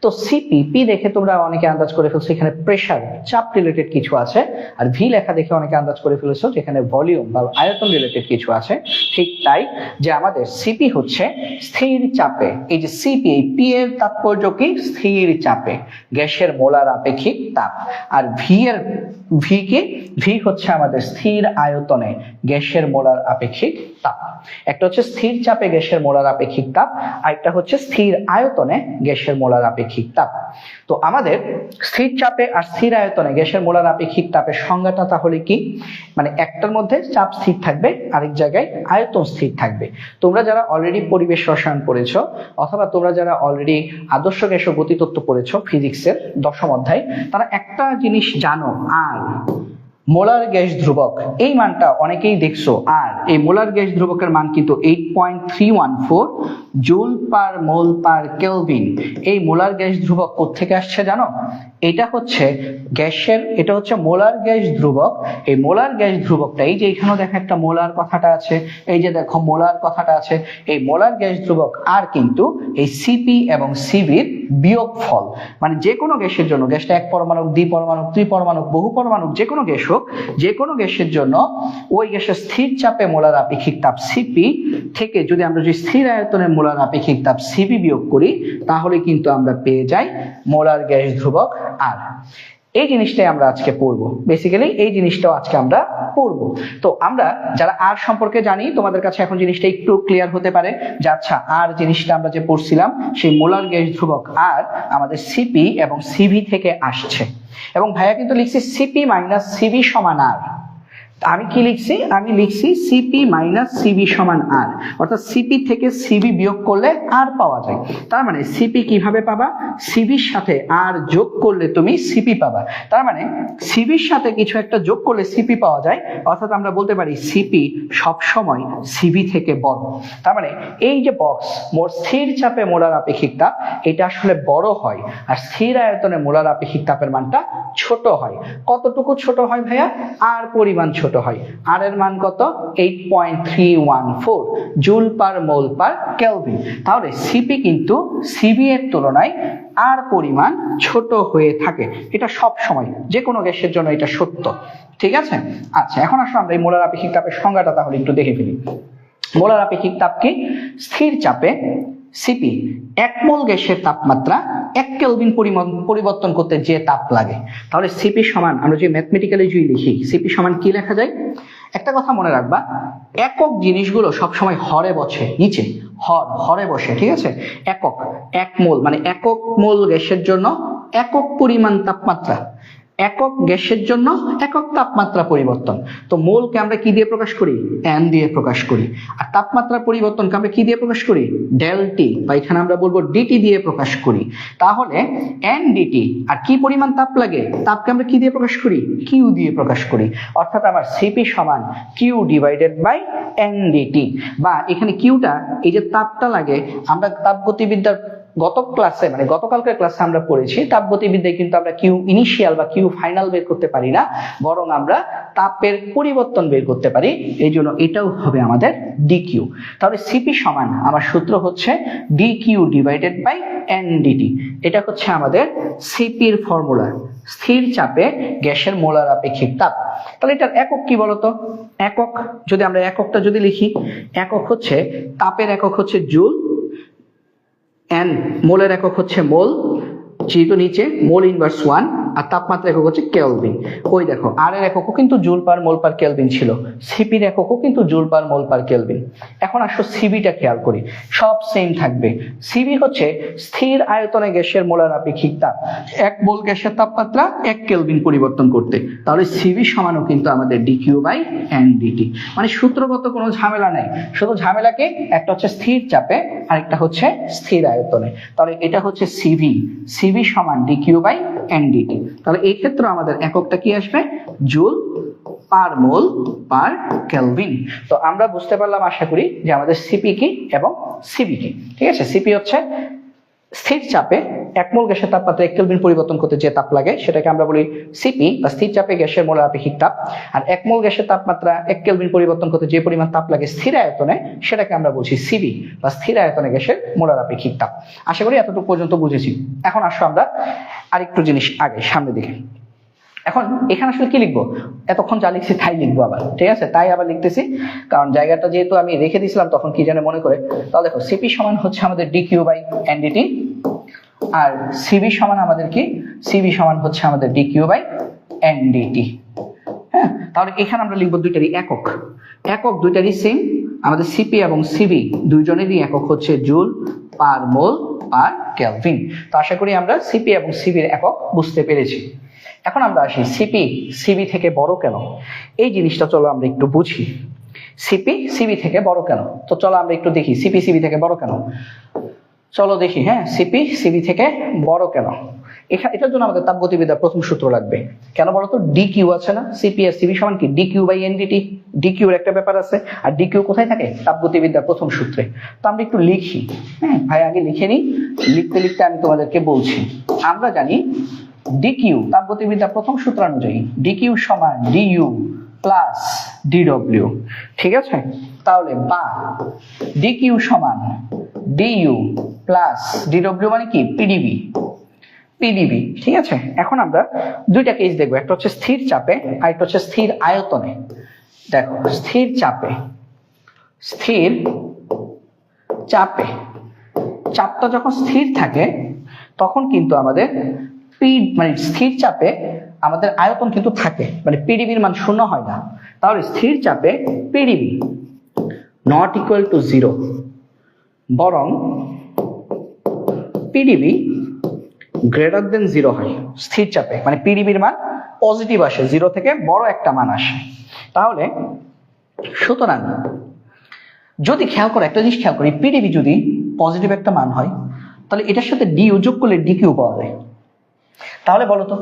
তো সিপি, পি দেখে তোমরা অনেকে আন্দাজ করে ফেলছো এখানে প্রেসার চাপ রিলেটেড কিছু আছে, আর ভি লেখা দেখে অনেকে আন্দাজ করে ফেলেছো যেখানে ভলিউম বা আয়তন রিলেটেড কিছু আছে। ঠিক তাই, যে আমাদের সিপি হচ্ছে স্থির চাপে, এই যে সিপি, এই পি এর তাৎপর্য কি? স্থির চাপে গ্যাসের মোলার আপেক্ষিক তাপ। আর ভি কি? ভি হচ্ছে আমাদের স্থির আয়তনে গ্যাসের মোলার আপেক্ষিক তাপ। একটা হচ্ছে স্থির চাপে গ্যাসের মোলার আপেক্ষিক তাপ, আর একটা হচ্ছে স্থির আয়তনে গ্যাসের মোলার আপেক্ষিক তাপ। তো আমাদের স্থির চাপে আর স্থির আয়তনে গ্যাসের মোলার আপেক্ষিক তাপের সংজ্ঞাটা তাহলে কি? মানে একটার মধ্যে চাপ স্থির থাকবে, আরেক জায়গায় আয়তন স্থির থাকবে। তোমরা যারা অলরেডি পরিবেশ রসায়ন পড়েছো, অথবা তোমরা যারা অলরেডি আদর্শ গ্যাস ও গতিতত্ত্ব পড়েছো ফিজিক্সের 10ম অধ্যায়, তারা একটা জিনিস জানো, আর মোলার গ্যাস ধ্রুবক এই মানটা অনেকেই দেখছো, আর এই মোলার গ্যাস ধ্রুবকের মান কিন্তু 8.314 joule per mole per kelvin. এই মোলার গ্যাস ধ্রুবক কোত্থেকে আসছে জানো? এটা হচ্ছে গ্যাসের, এটা হচ্ছে মোলার গ্যাস ধ্রুবক। এই মোলার গ্যাস ধ্রুবকটা, এই যে এখানেও দেখো একটা মোলার কথাটা আছে, এই যে দেখো মোলার কথাটা আছে, এই মোলার গ্যাস ধ্রুবক আর কিন্তু এই সিপি এবং সিবির বিয়োগফল। মানে যে কোনো গ্যাসের জন্য, গ্যাসটা এক পরমাণুক, দ্বিপরমাণুক, ত্রিপরমাণুক, বহু পরমাণুক, যে কোনো গ্যাস হোক, যে কোনো গ্যাসের জন্য ওই গ্যাসের স্থির চাপে মোলার আপেক্ষিক তাপ সিপি থেকে যদি আমরা যে স্থির আয়তনের মোলার আপেক্ষিক তাপ সিপি বিয়োগ করি, তাহলে কিন্তু আমরা পেয়ে যাই মোলার গ্যাস ধ্রুবক আর। এই জিনিসটাই আমরা আজকে পড়বো, বেসিক্যালি এই জিনিসটাও আজকে আমরা পড়বো। তো আমরা যারা আর সম্পর্কে জানি, তোমাদের কাছে এখন জিনিসটা একটু ক্লিয়ার হতে পারে যে আচ্ছা আর জিনিসটা আমরা যে পড়ছিলাম, সেই মোলার গ্যাস ধ্রুবক আর আমাদের সিপি এবং সিভি থেকে আসছে। এবং ভাইয়া কিন্তু লিখছি সিপি মাইনাস সিভি সমান আর। আমি কি লিখছি? আমি লিখছি সিপি মাইনাস সিবি সমান আর, অর্থাৎ সিপি থেকে সিবি বিয়োগ করলে আর পাওয়া যায়। তার মানে সিপি কিভাবে পাবা? সিবির সাথে আর যোগ করলে তুমি সিপি পাবা। তার মানে সিবির সাথে কিছু একটা যোগ করলে সিপি পাওয়া যায়, অর্থাৎ আমরা বলতে পারি সিপি সবসময় সিবি থেকে বড়। তার মানে এই যে বক্স মোট স্থির চাপে মোলার আপেক্ষিক তাপ, এটা আসলে বড় হয়, আর স্থির আয়তনে মোলার আপেক্ষিক তাপের মানটা ছোট হয়। কতটুকু ছোট হয় ভাইয়া? আর পরিমাণ ছোট হয়। আর এর মান কত? 8.314 joule per mole per kelvin. তাহলে সিপি কিন্তু সিবি এর তুলনায় আর পরিমাণ ছোট হয়ে থাকে। এটা সব সময় যে কোনো গ্যাসের জন্য এটা সত্য, ঠিক আছে? আচ্ছা, এখন আসলে আমরা এই মোলার আপেক্ষিক তাপের সংজ্ঞাটা তাহলে একটু দেখে ফেলি। মোলার আপেক্ষিক তাপ কি? স্থির চাপে সিপি এক মোল গ্যাসের তাপমাত্রা 1 কেলভিন পরিবর্তন করতে যে তাপ লাগে। তাহলে সিপি সমান, আমরা যে ম্যাথমেটিক্যালি যদি লিখি সিপি সমান কি লেখা যায়? একটা কথা মনে রাখবা, একক জিনিসগুলো সবসময় হরে বসে, নিচে হরে বসে, ঠিক আছে? একক, এক মোল মানে একক মোল গ্যাসের জন্য একক পরিমাণ তাপমাত্রা, একক গ্যাসের জন্য একক তাপমাত্রা পরিবর্তন। তো মোলকে আমরা কি দিয়ে প্রকাশ করি? এন দিয়ে প্রকাশ করি। আর তাপমাত্রার পরিবর্তনকে আমরা কি দিয়ে প্রকাশ করি? ডেল টি, বা এখানে আমরা বলবো ডিটি দিয়ে প্রকাশ করি। তাহলে এন ডিটি, আর কি পরিমাণ তাপ লাগে? তাপকে আমরা কি দিয়ে প্রকাশ করি? কিউ দিয়ে প্রকাশ করি। অর্থাৎ আমার সিপি সমান Q divided by N DT, বা এখানে কিউটা, এই যে তাপটা লাগে, আমরা তাপগতিবিদ্যার গত ক্লাসে মানে গতকালকের ক্লাসে আমরা পড়েছি তাপগতিবিদ্যায় কিন্তু আমরা কিউ ইনিশিয়াল বা কিউ ফাইনাল বের করতে পারি না, বরং আমরা তাপের পরিবর্তন বের করতে পারি। এই জন্য এটাও হবে আমাদের ডিকিউ। তাহলে সিপি সমান আমার সূত্র হচ্ছে ডিকিউ ডিভাইডেড বাই এনডিটি। এটা হচ্ছে আমাদের সিপির ফর্মুলা, স্থির চাপে গ্যাসের মোলার আপেক্ষিক তাপ। তাহলে এটার একক কি বলতো? একক যদি আমরা এককটা যদি লিখি, একক হচ্ছে তাপের একক হচ্ছে জুল, এন মোলের একক হচ্ছে মোল, যেহেতু নিচে মোল ইনভার্স 1, আর তাপমাত্রা একক হচ্ছে কেলভিন। ওই দেখো আর এর এককও কিন্তু joule per mole per kelvin ছিল, সিপির এককও কিন্তু joule per mole per kelvin. এখন আসো সিবিটা খেয়াল করি, সব সেম থাকবে। সিবি হচ্ছে স্থির আয়তনে গ্যাসের মোলার আপেক্ষিক তাপ, এক মোল গ্যাসের তাপমাত্রা 1 কেলভিন পরিবর্তন করতে। তাহলে সিবি সমানও কিন্তু আমাদের ডিকিউ বাই এন ডিটি। মানে সূত্রগত কোনো ঝামেলা নেই, শুধু ঝামেলা কি? একটা হচ্ছে স্থির চাপে আর একটা হচ্ছে স্থির আয়তনে। তাহলে এটা হচ্ছে সিভি, সিভি সমান ডিকিউ বাই এনডিটি। তাহলে এই ক্ষেত্রে আমাদের এককটা কি আসবে? Joule per mole per kelvin. তো আমরা বুঝতে পারলাম আশা করি যে আমাদের সিপি কি এবং সিবি কি, ঠিক আছে? সিপি হচ্ছে স্থির চাপে এক মোল গ্যাসের তাপমাত্রা 1 কেলভিন পরিবর্তন করতে যে তাপ লাগে সেটাকে আমরা বলি সিপি, বা স্থির চাপে গ্যাসের মোলার আপেক্ষিক তাপ। আর 1 মোল গ্যাসের তাপমাত্রা 1 কেলভিন পরিবর্তন করতে যে পরিমাণ তাপ লাগে স্থির আয়তনে, সেটাকে আমরা বলছি সিবি, বা স্থির আয়তনে গ্যাসের মোলার আপেক্ষিক তাপ। আশা করি এতটুকু পর্যন্ত বুঝেছি। এখন আসো আমরা আরেকটু জিনিস আগে সামনে দিকে। এখন এখানে আসলে কি লিখবো? এতক্ষণ যা লিখছি তাই লিখবো আবার, ঠিক আছে? তাই আবার লিখতেছি, কারণ জায়গাটা যেহেতু আমি রেখে দিয়েছিলাম তখন কি জানে মনে করে। তাহলে দেখো সিপি সমান হচ্ছে আমাদের ডিকিউ বাই এনডিটি, আর সিবি সমান আমাদের কি? সিবি সমান হচ্ছে আমাদের ডিকিউ বাই এনডিটি। হ্যাঁ, তাহলে এখানে আমরা লিখবো দুইটারই একক, একক দুইটারই সেম। আমাদের সিপি এবং সিবি দুইজনেরই একক হচ্ছে joule per mole per kelvin. তো আশা করি আমরা সিপি এবং সিবির একক বুঝতে পেরেছি। এখন আমরা আসি সিপি সিবি থেকে বড় কেন, এই জিনিসটা চলো আমরা একটু বুঝি। সিপি সিবি থেকে বড় কেন? তো চলো আমরা একটু দেখি সিপি সিবি থেকে বড় কেন। চলো দেখি, হ্যাঁ, সিপি সিবি থেকে বড় কেন। এটার জন্য আমাদের তাপগতিবিদ্যার প্রথম সূত্র লাগবে। কেন বলতো? ডি কিউ আছে না, সিপি আর সিবি সমান কি D Q by NDT. D কিউর একটা ব্যাপার আছে, আর ডি কিউ কোথায় থাকে? তাপগতিবিদ্যার প্রথম সূত্রে। তো আমরা একটু লিখি, হ্যাঁ ভাই আগে লিখে নিই, লিখতে লিখতে আমি তোমাদেরকে বলছি। আমরা জানি ডি কিউ তাপগতিবিদ্যার প্রথম সূত্রানুযায়ী ডি কিউ সমান ডিইউ প্লাস ডিডব্লিউ, ঠিক আছে? তাহলে বা ডি কিউ সমান ডিইউ প্লাস ডিডব্লিউ মানে কি পিডিবি, পিডিবি, ঠিক আছে? এখন আমরা দুইটা কেস দেখবো, একটা হচ্ছে স্থির চাপে আর একটা হচ্ছে স্থির আয়তনে। দেখো স্থির চাপে, স্থির চাপে চাপটা যখন স্থির থাকে তখন কিন্তু আমাদের মানে স্থির চাপে আমাদের আয়তন কিন্তু থাকে, মানে পিডিবির মান শূন্য হয় না। তাহলে স্থির চাপে পিডিবি নট ইকুয়াল টু 0, বরং পিডিবি গ্রেটার দেন 0 হয় স্থির চাপে, মানে পিডিবির মান পজিটিভ আসে, 0 থেকে বড় একটা মান আসে। তাহলে সুতরাং যদি খেয়াল করো, একটা জিনিস খেয়াল করি, পিডিবি যদি পজিটিভ একটা মান হয় তাহলে এটার সাথে ডিইউ যোগ করলে ডিকিউ পাওয়া যায়। তাহলে বলো তো,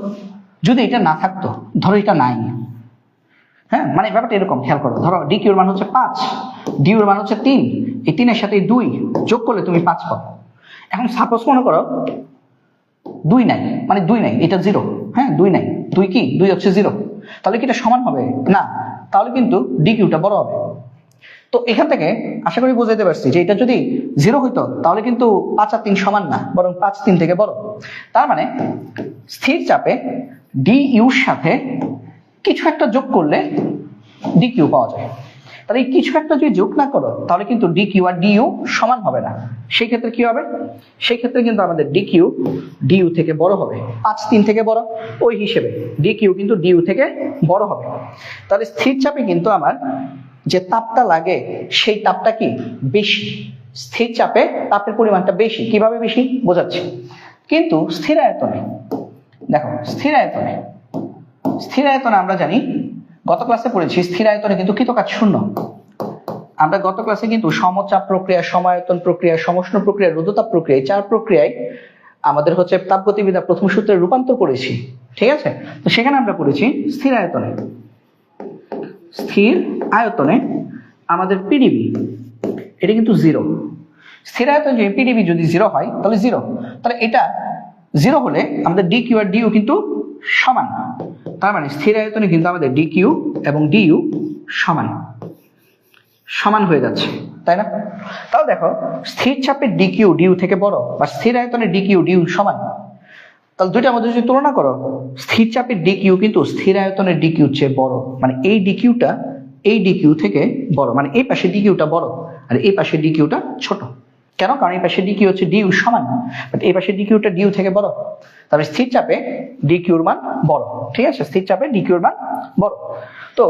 যদি এটা না থাকতো, ধরো এটা নাই, হ্যাঁ মানে ব্যাপারটা এরকম, খেয়াল করো, ধরো ডিকিউর মান হচ্ছে 5, ডিউর মান হচ্ছে 3, এই 3 এর সাথে 2 যোগ করলে তুমি 5 পাবো। এখন সাপোজ মনে করো 2 নাই, মানে 2 নাই, এটা 0, হ্যাঁ 2 নাই, 2 কি 2 হচ্ছে 0, তাহলে কি এটা সমান হবে না? তাহলে কিন্তু ডিকিউটা বড় হবে। তো এখান থেকে আশা করি বুঝাইতে পারছি যে এটা যদি 0 হইতো তাহলে কিন্তু 5 আর 3 সমান না, বরং 5 3 থেকে বড়। তার মানে স্থির চাপে ডিইউর সাথে কিছু একটা যোগ করলে ডিকিউ পাওয়া যায়। তাহলে এই কিছু একটা যদি যোগ না করো তাহলে কিন্তু ডিকিউ আর ডিইউ সমান হবে না। সেই ক্ষেত্রে কি হবে? সেই ক্ষেত্রে কিন্তু আমাদের ডিকিউ ডিইউ থেকে বড় হবে, 5 3 থেকে বড়, ওই হিসেবে ডিকিউ কিন্তু ডিইউ থেকে বড় হবে। তাহলে স্থির চাপে কিন্তু আমার যে তাপটা লাগে সেই তাপটা কি বেশি, স্থির চাপে তাপের পরিমাণটা বেশি। কিভাবে বেশি বোঝাচ্ছি। কিন্তু স্থির আয়তনে দেখো, স্থির আয়তনে আমরা জানি, গত ক্লাসে পড়েছি, স্থির আয়তনে কিন্তু কৃতকাজ শূন্য। আমরা গত ক্লাসে কিন্তু সমচাপ প্রক্রিয়া, সমায়তন প্রক্রিয়া, সমষ্ণ প্রক্রিয়া, রুদ্ধতাপ প্রক্রিয়া, এই 4 প্রক্রিয়ায় আমাদের হচ্ছে তাপগতিবিদ্যা প্রথম সূত্রে রূপান্তর করেছি, ঠিক আছে? তো সেখানে আমরা পড়েছি স্থির আয়তনে আমাদের পিডিবি এটা কিন্তু 0। স্থির আয়তনে যে পিডিবি যদি 0 হয় তাহলে 0, তাহলে এটা 0 হলে আমাদের ডিকিউ আর ডিইউ কিন্তু সমান। তার মানে স্থির আয়তনে কিন্তু আমাদের ডিকিউ এবং ডিইউ সমান হয়ে যাচ্ছে, তাই না? তাহলে দেখো, স্থির চাপের ডিকিউ ডিইউ থেকে বড়, বা স্থির আয়তনে ডিকিউ ডিইউ সমান, তাহলে দুইটার মধ্যে যদি তুলনা করো, স্থির চাপের ডিকিউ কিন্তু স্থির আয়তনের ডিকিউ চেয়ে বড়, মানে এই ডিকিউটা এই ডিকিউ থেকে বড়, মানে এই পাশে ডিকিউটা বড় আর এই পাশে ডিকিউটা ছোট। কেন? কারণ এই পাশে ডিকিউ হচ্ছে ডিইউ সমান, বাট এই পাশে ডিকিউটা ডিইউ থেকে বড়। তবে স্থির চাপে ডিকিউর মান বড়, ঠিক আছে? স্থির চাপে ডিকিউর মান বড়। তো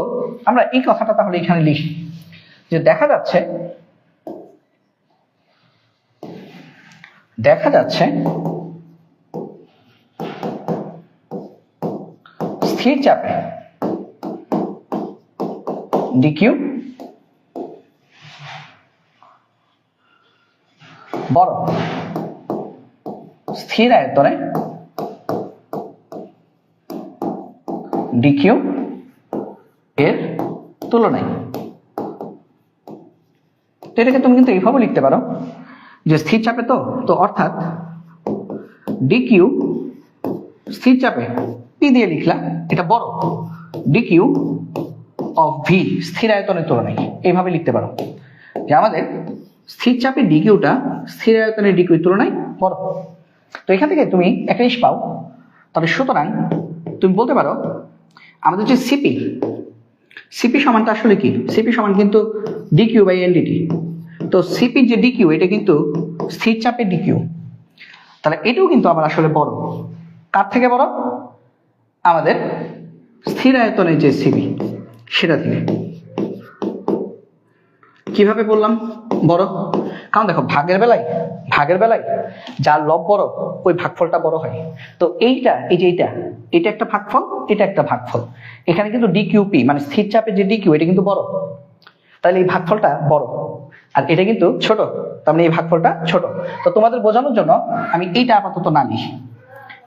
আমরা এই কথাটা তাহলে এখানে লিখি যে দেখা যাচ্ছে স্থির চাপে ডিকিউ বড়, স্থির আয়তনে ডিকিউ এর তুলনায়। তো এটাকে তুমি কিন্তু এইভাবে লিখতে পারো যে স্থির চাপে তো অর্থাৎ ডিকিউ স্থির চাপে পি দিয়ে লিখলাম, এটা বড়, ডিকিউ অফ ভি স্থির আয়তনের তুলনায়, এইভাবে লিখতে পারো যে আমাদের স্থির চাপে ডিকিউটা স্থির আয়তনের ডিকিউর তুলনায় বড়। তো এখান থেকে তুমি একটা জিনিস পাও। তবে সুতরাং তুমি বলতে পারো আমাদের যে সিপি সমানটা আসলে কি? সিপি সমান কিন্তু ডিকিউ বাই এনডিটি। তো সিপি যে ডিকিউ এটা কিন্তু স্থির চাপের ডিকিউ, তাহলে এটাও কিন্তু আমার আসলে বড়। কার থেকে বড়? আমাদের স্থির আয়তনের যে সিপি সেটা থেকে। কিভাবে বললাম বড়? কারণ দেখো, ভাগের বেলায় যার লব বড় ওই ভাগফলটা বড় হয়। তো এইটা একটা ভাগফল, এটা একটা ভাগফল। এখানে কিন্তু ডিকিউপি মানে স্থির চাপে যে ডিকিউ এটা কিন্তু বড়, তাহলে এই ভাগফলটা বড়, আর এটা কিন্তু ছোট, তার মানে এই ভাগফলটা ছোট। তো তোমাদের বোঝানোর জন্য আমি এইটা আপাতত না লিখি,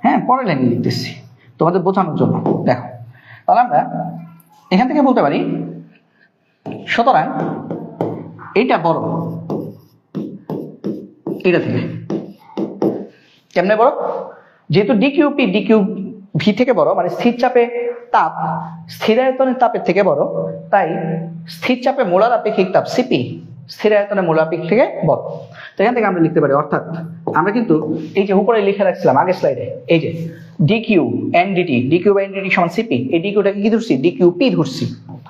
হ্যাঁ, পরের লাইনে লিখতেছি তোমাদের বোঝানোর জন্য। দেখো, তাহলে আমরা এখান থেকে বলতে পারি সুতরাং এটা বড় এটা থেকে। কেমনে বড়? যেহেতু ডিকিউপি ডিকিউ ভি থেকে বড়, মানে স্থির চাপে তাপ স্থিরায়তনের তাপের থেকে বড়, তাই স্থির চাপে মোলার আপেক্ষিক তাপ সিপি স্থিরায়তনের মোলার আপেক্ষিক থেকে বড়। তো এখান থেকে আমরা লিখতে পারি, অর্থাৎ আমরা কিন্তু এই যে উপরে লিখে রাখছিলাম আগের স্লাইডে, এই যে DQ N DT, DQ by N DT সমান সিপি, এই ডিকিউটাকে কি ধরছি? ডিকিউ পি ধরছি,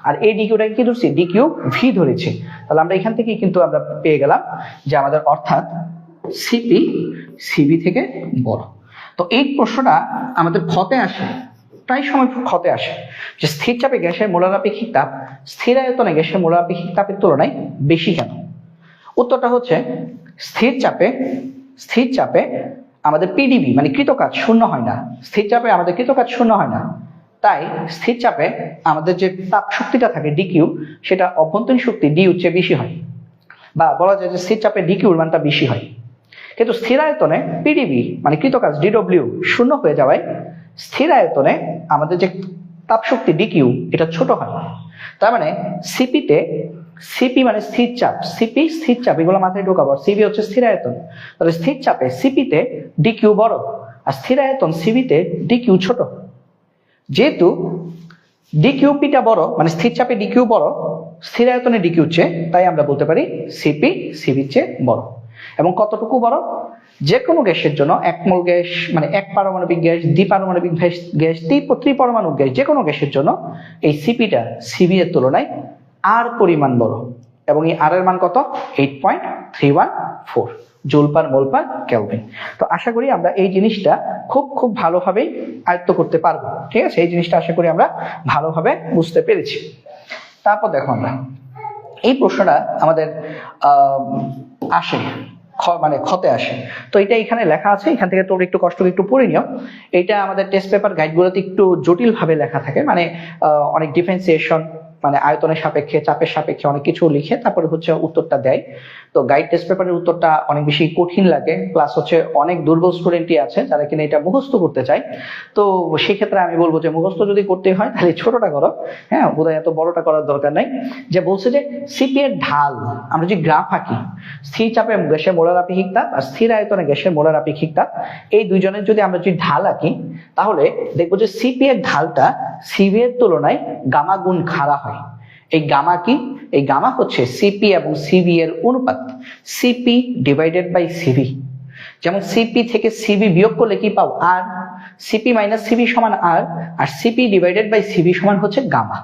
আর এই ডিকিউটাকে কি ধরছি? ডিকিউ ভি ধরেছি। তাহলে আমরা এখান থেকেই কিন্তু আমরা পেয়ে গেলাম যে আমাদের অর্থাৎ সিপি সিবি থেকে বড়। তো এই প্রশ্নটা আমাদের ক্ষতে আসে, প্রায় সময় ক্ষতে আসে, যে স্থির চাপে গ্যাসের মোলার আপেক্ষিক তাপ স্থির আয়তনে গ্যাসের মোলার আপেক্ষিক তাপের তুলনায় বেশি কেন? উত্তরটা হচ্ছে স্থির চাপে আমাদের পিডিবি মানে কৃতকাজ শূন্য হয় না, স্থির চাপে আমাদের কৃতকাজ শূন্য হয় না, তাই স্থির চাপে আমাদের যে তাপ শক্তিটা থাকে ডিকিউ, সেটা অভ্যন্তরীণ শক্তি ডিউ চেয়ে বেশি হয়, বা বলা যায় যে স্থির চাপে ডিকিউর মানটা বেশি হয়। কিন্তু স্থির আয়তনে পিডিবি মানে কৃতকাজ ডিডব্লিউ শূন্য হয়ে যাওয়ায় স্থির আয়তনে আমাদের যে তাপ শক্তি ডিকিউ এটা ছোট হয়। তার মানে সিপিতে, সিপি মানে স্থির চাপ, সিপি স্থির চাপ, এগুলো মাথায় ঢোকাবো। সিপি হচ্ছে স্থির আয়তন, তাহলে স্থির চাপে সিপিতে ডিকিউ বড়, আর স্থির আয়তন সিবিতে ডিকিউ ছোট। যেহেতু ডিকিউপিটা বড়, মানে স্থির চাপে ডিকিউ বড় স্থির আয়তনে ডিকিউ চেয়ে, তাই আমরা বলতে পারি সিপি সিবির চেয়ে বড়। এবং কতটুকু বড়? যে কোনো গ্যাসের জন্য এক মোল গ্যাস মানে এক পারমাণবিক গ্যাস, দ্বিপারমাণবিক গ্যাস, ত্রিপরমাণবিক গ্যাস, যে কোনো গ্যাসের জন্য এই সিপিটা সিবি এর তুলনায় আর পরিমাণ বড়। এবং এই আর এর মান কত? 8.314 joule per mole per kelvin. তো আশা করি আমরা এই জিনিসটা খুব ভালোভাবেই আয়ত্ত করতে পারবো। ঠিক আছে, এই জিনিসটা আশা করি আমরা ভালোভাবে বুঝতে পেরেছি। তারপর দেখো, আমরা এই প্রশ্নটা আমাদের আসে মানে ক্ষতে আসে। তো এটা এখানে লেখা আছে, এখান থেকে তোমরা একটু কষ্ট করে একটু পড়ে নিও। এটা আমাদের টেস্ট পেপার গাইডগুলোতে একটু জটিল ভাবে লেখা থাকে, মানে অনেক ডিফারেন্সিয়েশন মানে আয়তনের সাপেক্ষে চাপের সাপেক্ষে অনেক কিছু লিখে তারপরে হচ্ছে উত্তরটা দেয়। তো গাইড টেস্ট পেপারের উত্তরটা অনেক বেশি কঠিন লাগে, প্লাস হচ্ছে অনেক দুর্বল স্টুডেন্টই আছে যারা কিনা এটা মুখস্থ করতে চায়। তো সেক্ষেত্রে আমি বলবো যে মুখস্থ যদি করতে হয় তাহলে ছোটটা করো, হ্যাঁ, বোধহয় এত বড়টা করার দরকার নাই। যে বলছে যে সিপি এর ঢাল, আমরা যে গ্রাফ আঁকি, স্থির চাপে গ্যাসের মোলার আপেক্ষিক তাপ আর স্থির আয়তনে গ্যাসের মোলার আপেক্ষিক তাপ, এই দুইজনের যদি আমরা যদি ঢাল আঁকি, তাহলে দেখবো যে সিপি এর ঢালটা সিবি এর তুলনায় গামা গুণ খাড়া হয়। এই গামা কি? এই গামা হচ্ছে সিপি এবং সিবি এর অনুপাত, সিপি ডিভাইডেড বাই সিবি। যেমন সিপি থেকে সিবি বিয়োগ করলে কি পাও? আর। সিপি মাইনাস সিবি সমান আর সিপি ডিভাইডেড বাই সিবি সমান হচ্ছে গামা।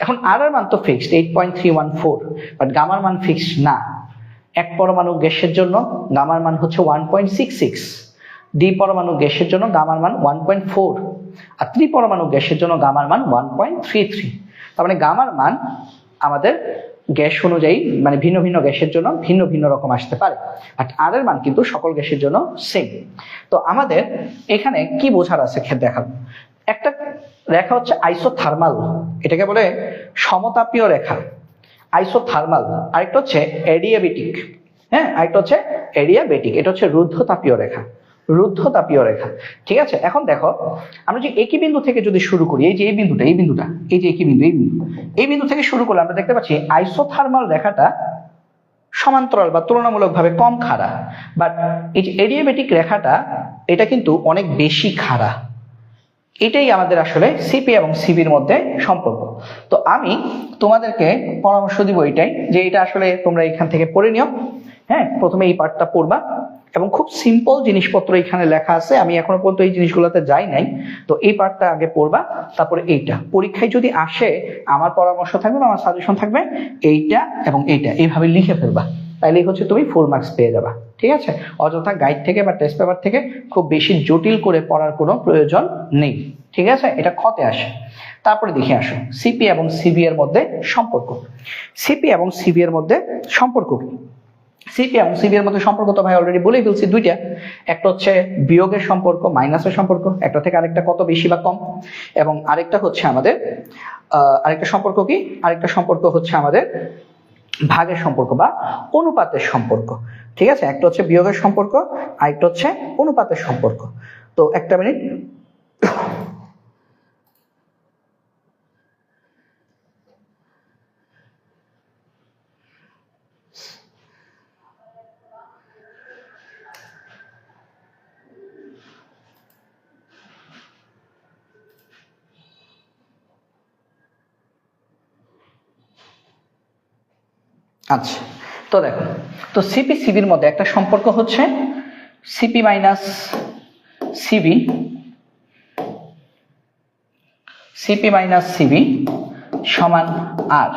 এখন আর এর মান তো ফিক্সড 8.314, বাট গামার মান ফিক্সড না। এক পরমাণু গ্যাসের জন্য গামার মান হচ্ছে 1.66, দ্বিপরমাণু গ্যাসের জন্য গামার মান 1.4, আর ত্রিপরমাণু গ্যাসের জন্য গামার মান 1.33। তার মানে গামার মান আমাদের গ্যাস অনুযায়ী মানে ভিন্ন ভিন্ন গ্যাসের জন্য ভিন্ন ভিন্ন রকম আসতে পারে, আর আর এর মান কিন্তু সকল গ্যাসের জন্য সেম। তো আমাদের এখানে কি বোঝার আছে দেখাবো। একটা রেখা হচ্ছে আইসোথার্মাল, এটাকে বলে সমতাপীয় রেখা, আইসোথার্মাল। আরেকটা হচ্ছে এডিয়াবেটিক, হ্যাঁ, আরেকটা হচ্ছে এডিয়াবেটিক, এটা হচ্ছে রুদ্ধতাপীয় রেখা, রুদ্ধতাপীয় রেখা। ঠিক আছে, এখন দেখো আমরা যে একই বিন্দু থেকে যদি শুরু করি, এই যে এই বিন্দুটা এই যে একই বিন্দু, এই বিন্দু থেকে শুরু করলে আমরা দেখতে পাচ্ছি আইসোথার্মাল রেখাটা সমান্তরাল বা তুলনামূলকভাবে কম খাড়া, বাট এই যে এডিয়াবেটিক রেখাটা এটা কিন্তু অনেক বেশি খাড়া। এটাই আমাদের আসলে সিপি এবং সিবির মধ্যে সম্পর্ক। তো আমি তোমাদেরকে পরামর্শ দিব এটাই, যে এটা আসলে তোমরা এখান থেকে পড়ে নিও। হ্যাঁ, প্রথমে এই পার্টটা পড়বা এবং খুব সিম্পল জিনিসপত্র এখানে লেখা আছে, আমি এখনো পর্যন্ত এই জিনিসগুলোতে যাই নাই। তো এই পার্টটা আগে পড়বা, তারপরে এইটা পরীক্ষায় যদি আসে আমার পরামর্শ থাকবে, আমার সাজেশন থাকবে এইটা এবং এইটা এইভাবে লিখে ফেলবা, তাইলেই হচ্ছে তুমি 4 মার্কস পেয়ে যাবা। ঠিক আছে, অযথা গাইড থেকে বা টেস্ট পেপার থেকে খুব বেশি জটিল করে পড়ার কোনো প্রয়োজন নেই। ঠিক আছে, এটা ক্ষতে আসে। তারপরে দেখে আসো সিপি এবং সিবি এর মধ্যে সম্পর্ক। সিপি এবং সিবি এর মধ্যে সম্পর্ক কি? সিপি এবং সিবি এর মধ্যে সম্পর্ক তো ভাই অলরেডি বলেই ফেলছি দুইটা। একটা হচ্ছে বিয়োগের সম্পর্ক, মাইনাসের সম্পর্ক, একটা থেকে আরেকটা কত বেশি বা কম, এবং আরেকটা হচ্ছে আমাদের আরেকটা সম্পর্ক কি? আরেকটা সম্পর্ক হচ্ছে আমাদের ভাগের সম্পর্ক বা অনুপাতের সম্পর্ক। ঠিক আছে, একটা হচ্ছে বিয়োগের সম্পর্ক, আরেকটা হচ্ছে অনুপাতের সম্পর্ক। তো একটা মিনিট। আচ্ছা, তো দেখো, তো সিপি সিবির মধ্যে একটা সম্পর্ক হচ্ছে CP minus CV, CP minus CV সমান আর,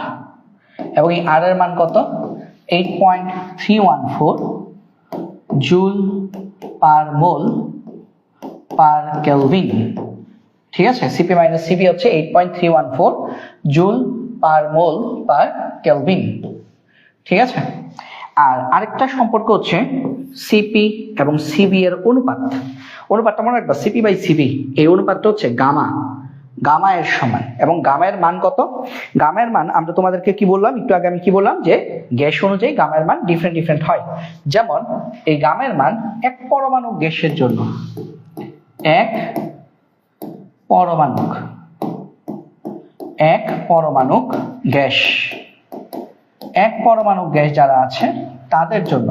এবং এই আর এর মান কত? 8.314 joule per mole per kelvin. ঠিক আছে, সিপি মাইনাস সিবি হচ্ছে 8.314 joule per mole per kelvin. ঠিক আছে, আর আরেকটা সম্পর্ক হচ্ছে সিপি এবং সিবি এর অনুপাত। অনুপাতটা মনে রাখবা, সিপি বাই সিবি, এই অনুপাতটা হচ্ছে গামা, গামা এর সমান। এবং গামা এর মান কত? গামা এর মান আমরা তোমাদেরকে কি বললাম একটু আগে, আমি কি বললাম যে গ্যাস অনুযায়ী গামা এর মান ডিফারেন্ট ডিফারেন্ট হয়। যেমন এই গামা এর মান এক পরমাণু গ্যাসের জন্য, এক পরমাণু গ্যাস, এক পরমাণু গ্যাস যারা আছে তাদের জন্য,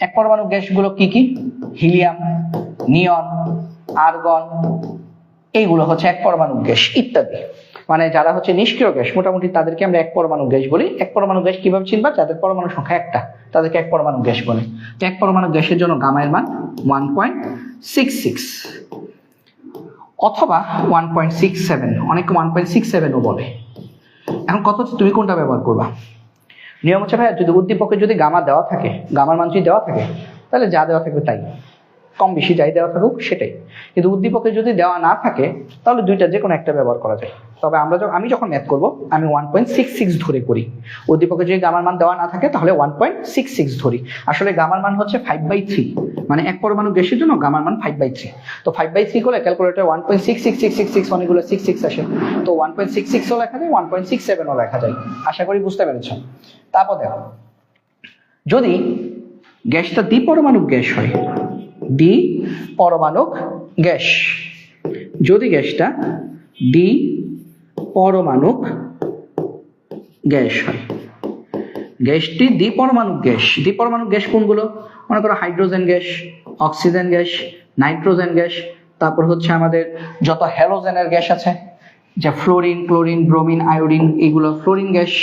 এক পরমাণু গ্যাসগুলো কি কি? হিলিয়াম, নিয়ন, আর্গন, এইগুলো হচ্ছে এক পরমাণু গ্যাস ইত্যাদি। মানে যারা হচ্ছে নিষ্ক্রিয় গ্যাস মোটামুটি তাদেরকে আমরা এক পরমাণু গ্যাস বলি। এক পরমাণু গ্যাস কিভাবে চিনবা? যাদের পরমাণু সংখ্যা একটা তাদেরকে এক পরমাণু গ্যাস বলে। তো এক পরমাণু গ্যাসের জন্য গামা এর মান 1.66 অথবা 1.67, অনেকে 1.67ও বলে। এখন কত হচ্ছে, তুমি কোনটা ব্যবহার করবা? নিয়ম হচ্ছে ভাই, যদি উদ্দীপকে যদি গামা দেওয়া থাকে, গামার মান যদি দেওয়া থাকে, তাহলে যা দেওয়া থাকবে তাই, কম বেশি যাই দেওয়া থাকুক সেটাই। কিন্তু উদ্দীপকে যদি দেওয়া না থাকে তাহলে দুইটা যে কোনো একটা ব্যবহার করা যায়। তবে আমি যখন ম্যাথ করব আমি 1.66 ধরে করি। উদ্দীপকে যদি গামার মান দেওয়া না থাকে তাহলে 1.66 ধরি। আসলে গামার মান হচ্ছে 5/3, মানে এক পরমাণু গ্যাসের জন্য গামার মান 5/3। তো 5/3 করলে ক্যালকুলেটর 1.6666 অনেকগুলো 66 আসে, তো 1.66 ও লেখা যায়, 1.67 ও লেখা যায়। আশা করি বুঝতে পেরেছো। তারপর দেখো, যদি গ্যাসটা দ্বিপরমাণুক গ্যাস হয়, দ্বিপরমাণুক গ্যাস, যদি গ্যাসটা দ্বিপরমাণুক গ্যাস হয়, গ্যাসটি দ্বিপরমাণুক গ্যাস। দ্বিপরমাণুক গ্যাস কোনগুলো? মনে করো hydrogen gas, oxygen gas, nitrogen gas, তারপর হচ্ছে আমাদের যত হ্যালোজেনের গ্যাস আছে, যে ফ্লোরিন, ক্লোরিন, ব্রোমিন, আয়োডিন, এগুলো ফ্লোরিন গ্যাস,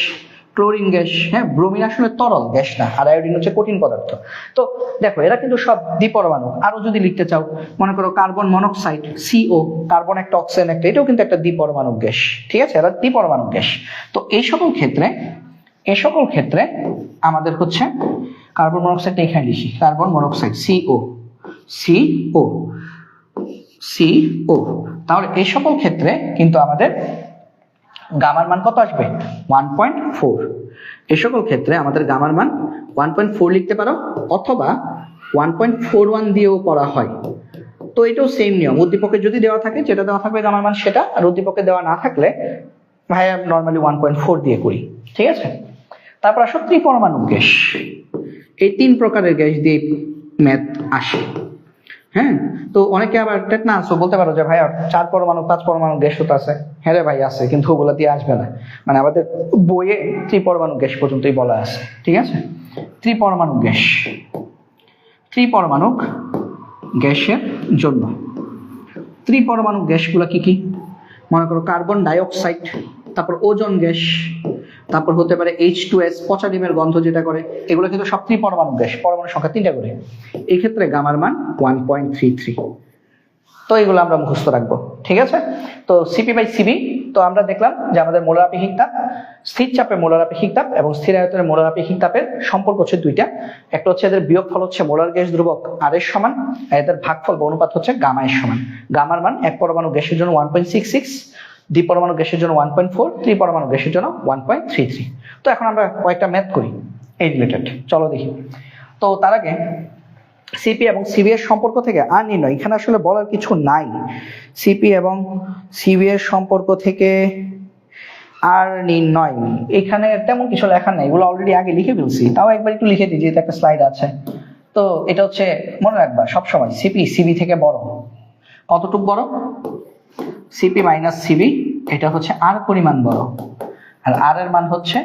ক্লোরিন গ্যাস। হ্যাঁ, ব্রোমিন আসলে তরল গ্যাস না, আর আয়োডিন হচ্ছে কঠিন পদার্থ। তো দেখো এরা কিন্তু সব দ্বিপরমাণু। আরো যদি লিখতে চাও, মনে করো কার্বন মনোক্সাইড, CO, কার্বন একটা, অক্সিজেন একটা, এটাও কিন্তু একটা দ্বিপরমাণু গ্যাস। ঠিক আছে, এরা দ্বিপরমাণু গ্যাস। তো এই সকল ক্ষেত্রে আমাদের হচ্ছে কার্বন মনোক্সাইডটা এখানে লিখি, কার্বন মনোক্সাইড CO, তাহলে এই সকল ক্ষেত্রে কিন্তু আমাদের গামার মান কত আসবে? 1.4। এই সকল ক্ষেত্রে আমাদের গামার মান 1.4 লিখতে পারো, অথবা 1.41 দিয়েও করা হয়। তো এটাও সেম নিয়ম, উদ্দীপকে যদি দেওয়া থাকে যেটা দেওয়া থাকবে গামার মান সেটা, আর উদ্দীপকে দেওয়া না থাকলে ভাইয়া নর্মালি 1.4 দিয়ে করি। ঠিক আছে, তারপর আসো ত্রিপরমাণু গ্যাস। এই তিন প্রকারের গ্যাস দিয়ে ম্যাথ আসে। হ্যাঁ, তো অনেকে আবার না বলতে পারো যে ভাইয়া 4 পরমাণু 5 পরমাণু গ্যাস তো আছে। হ্যাঁ রে ভাই আছে, কিন্তু ওগুলো দিয়ে আসবে না। মানে আমাদের বইয়ে ত্রিপরমাণু গ্যাস পর্যন্তই বলা আছে। ঠিক আছে, ত্রিপরমাণু গ্যাস, ত্রিপরমাণু গ্যাসের জন্য ত্রিপরমাণু গ্যাসগুলো কি কি? মনে করো কার্বন ডাই অক্সাইড, তারপর ওজোন গ্যাস, তারপর হতে পারে H2S, পচা ডিমের গন্ধ যেটা করে, এগুলো কিন্তু সব ত্রিপরমাণু গ্যাস, পরমাণু সংখ্যা 3টা করে। এই ক্ষেত্রে গামার মান 1.33। তো এগুলো আমরা মুখস্থ রাখবো। ঠিক আছে, তো সিপি বাই সিবি, তো আমরা দেখলাম যে আমাদের মোলার আপেক্ষিক তাপ, স্থির চাপে মোলার আপেক্ষিক তাপ এবং স্থির আয়তনের মোলার আপেক্ষিক তাপের সম্পর্ক হচ্ছে দুইটা। একটা হচ্ছে এদের বিয়োগফল হচ্ছে মোলার গ্যাস ধ্রুবক আর এর সমান, আর এদের ভাগফল বা অনুপাত হচ্ছে গামা এর সমান। গামার মান এক পরমাণু গ্যাসের জন্য 1.66, দ্বিপরমাণু গ্যাসের জন্য 1.4, ত্রিপরমাণু গ্যাসের জন্য 1.33। তো এখন আমরা কয়েকটা ম্যাথ করি এই রিলেটেড, চলো দেখি। তো তার আগে সিপি এবং সিবি এর সম্পর্ক থেকে আর নির্ণয়, এখানে আসলে বলার কিছু নাই। সিপি এবং সিবি এর সম্পর্ক থেকে আর নির্ণয়, এখানে তেমন কিছু লেখা নেই, এগুলো অলরেডি আগে লিখে ফেলছি। তাও একবার একটু লিখে দিই, যেহেতু একটা স্লাইড আছে। তো এটা হচ্ছে মনে রাখবা সবসময় সিপি সিবি থেকে বড়, কতটুকু বড়? সিপি মাইনাস সিবি, এটা হচ্ছে আর পরিমাণ বড়, আর আর এর মান হচ্ছে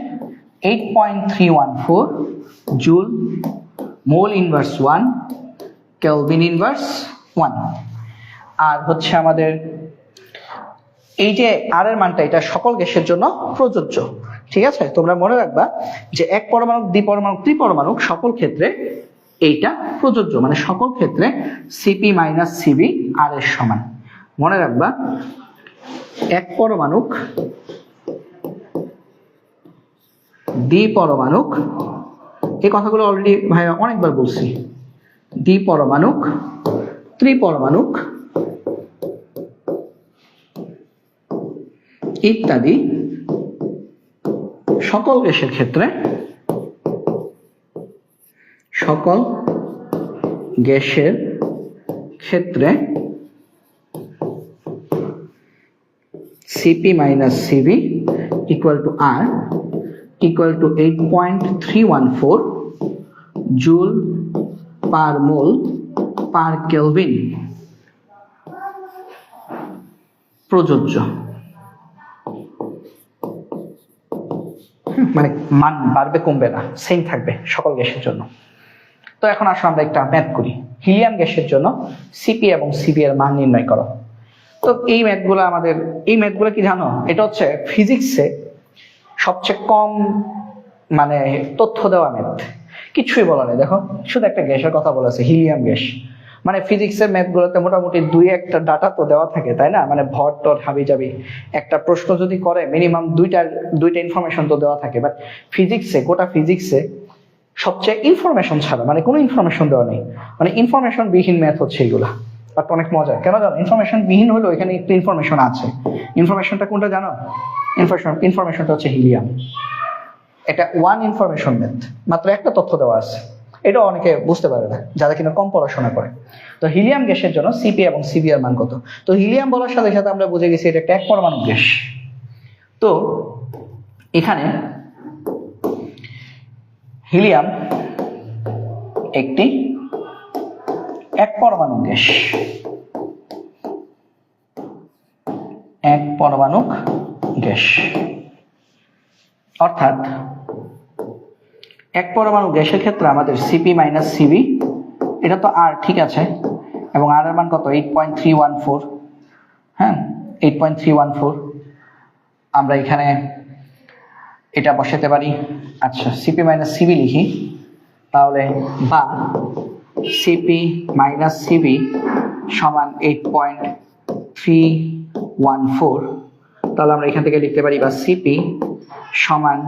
8.314 joule mole inverse 1 kelvin inverse 1। আর হচ্ছে আমাদের এই যে আর এর মানটা, এটা সকল গ্যাসের জন্য প্রযোজ্য। ঠিক আছে, তোমরা মনে রাখবা যে এক পরমাণু, দ্বিপরমাণু, ত্রিপরমাণু সকল ক্ষেত্রে এইটা প্রযোজ্য, মানে সকল ক্ষেত্রে সিপি মাইনাস সিবি আর এর সমান। মনে রাখবা এক পরমাণুক, দ্বিপরমাণুক, এই কথাগুলো অলরেডি ভাইয়া অনেকবার বলছি, দ্বিপরমাণুক, ত্রিপরমাণুক ইত্যাদি সকল গ্যাসের ক্ষেত্রে, সকল গ্যাসের ক্ষেত্রে CP minus CV equal to R equal to 8.314 joule per mole per kelvin প্রযোজ্য। মানে মান বাড়বে কমবে না, সেম থাকবে সকল গ্যাসের জন্য। তো এখন আসলে আমরা একটা ম্যাথ করি। হিলিয়াম গ্যাসের জন্য সিপি এবং সিবি এর মান নির্ণয় করো। তো এই ম্যাথগুলো কি জানো? এটা হচ্ছে ফিজিক্সে সবচেয়ে কম মানে তথ্য দেওয়া ম্যাথ, কিছুই বলা নেই। দেখো শুধু একটা গ্যাসের কথা বলেছে, হিলিয়াম গ্যাস। মানে ফিজিক্সের ম্যাথগুলোতে মোটামুটি দুই একটা ডাটা তো দেওয়া থাকে, তাই না? মানে ভর টর হাবি যাবি, একটা প্রশ্ন যদি করে মিনিমাম দুইটা ইনফরমেশন তো দেওয়া থাকে। বাট ফিজিক্সে, গোটা ফিজিক্সে সবচেয়ে ইনফরমেশন ছাড়া, মানে কোনো ইনফরমেশন দেওয়া নেই, মানে ইনফরমেশন বিহীন ম্যাথ হচ্ছে এগুলা। বাট অনেক মজা, কেন জানো? ইনফরমেশন বিহীন হলেও এখানে একটু ইনফরমেশন আছে। ইনফরমেশনটা কোনটা জানো? ইনফরমেশনটা হচ্ছে হিলিয়াম। এটা ওয়ান ইনফরমেশন ম্যাথ, মাত্র একটা তথ্য দেওয়া আছে। এটা অনেকে বুঝতে পারে না যারা কিনা কম পড়াশোনা করে। তো হিলিয়াম গ্যাসের জন্য সিপি এবং সিবি এর মান কত? তো হিলিয়াম বলার সাথে সাথে আমরা বুঝে গেছি এটা একটা এক পরমাণু গ্যাস। তো এখানে হিলিয়াম একটি এক পরমাণু গ্যাস, এক পরমাণু গ্যাস। অর্থাৎ এক পরমাণু গ্যাসের ক্ষেত্রে আমাদের সিপি মাইনাস সিবি, এটা তো আর, ঠিক আছে, এবং আর এর মান কত? 8.314। হ্যাঁ, 8.314। আমরা এখানে এটা বসাতে পারি। আচ্ছা, সিপি মাইনাস সিবি লিখি তাহলে, বা সিপি মাইনাস সিবি সমান 8.314। তাহলে আমরা এখান থেকে লিখতে পারি বা সিপি সমান,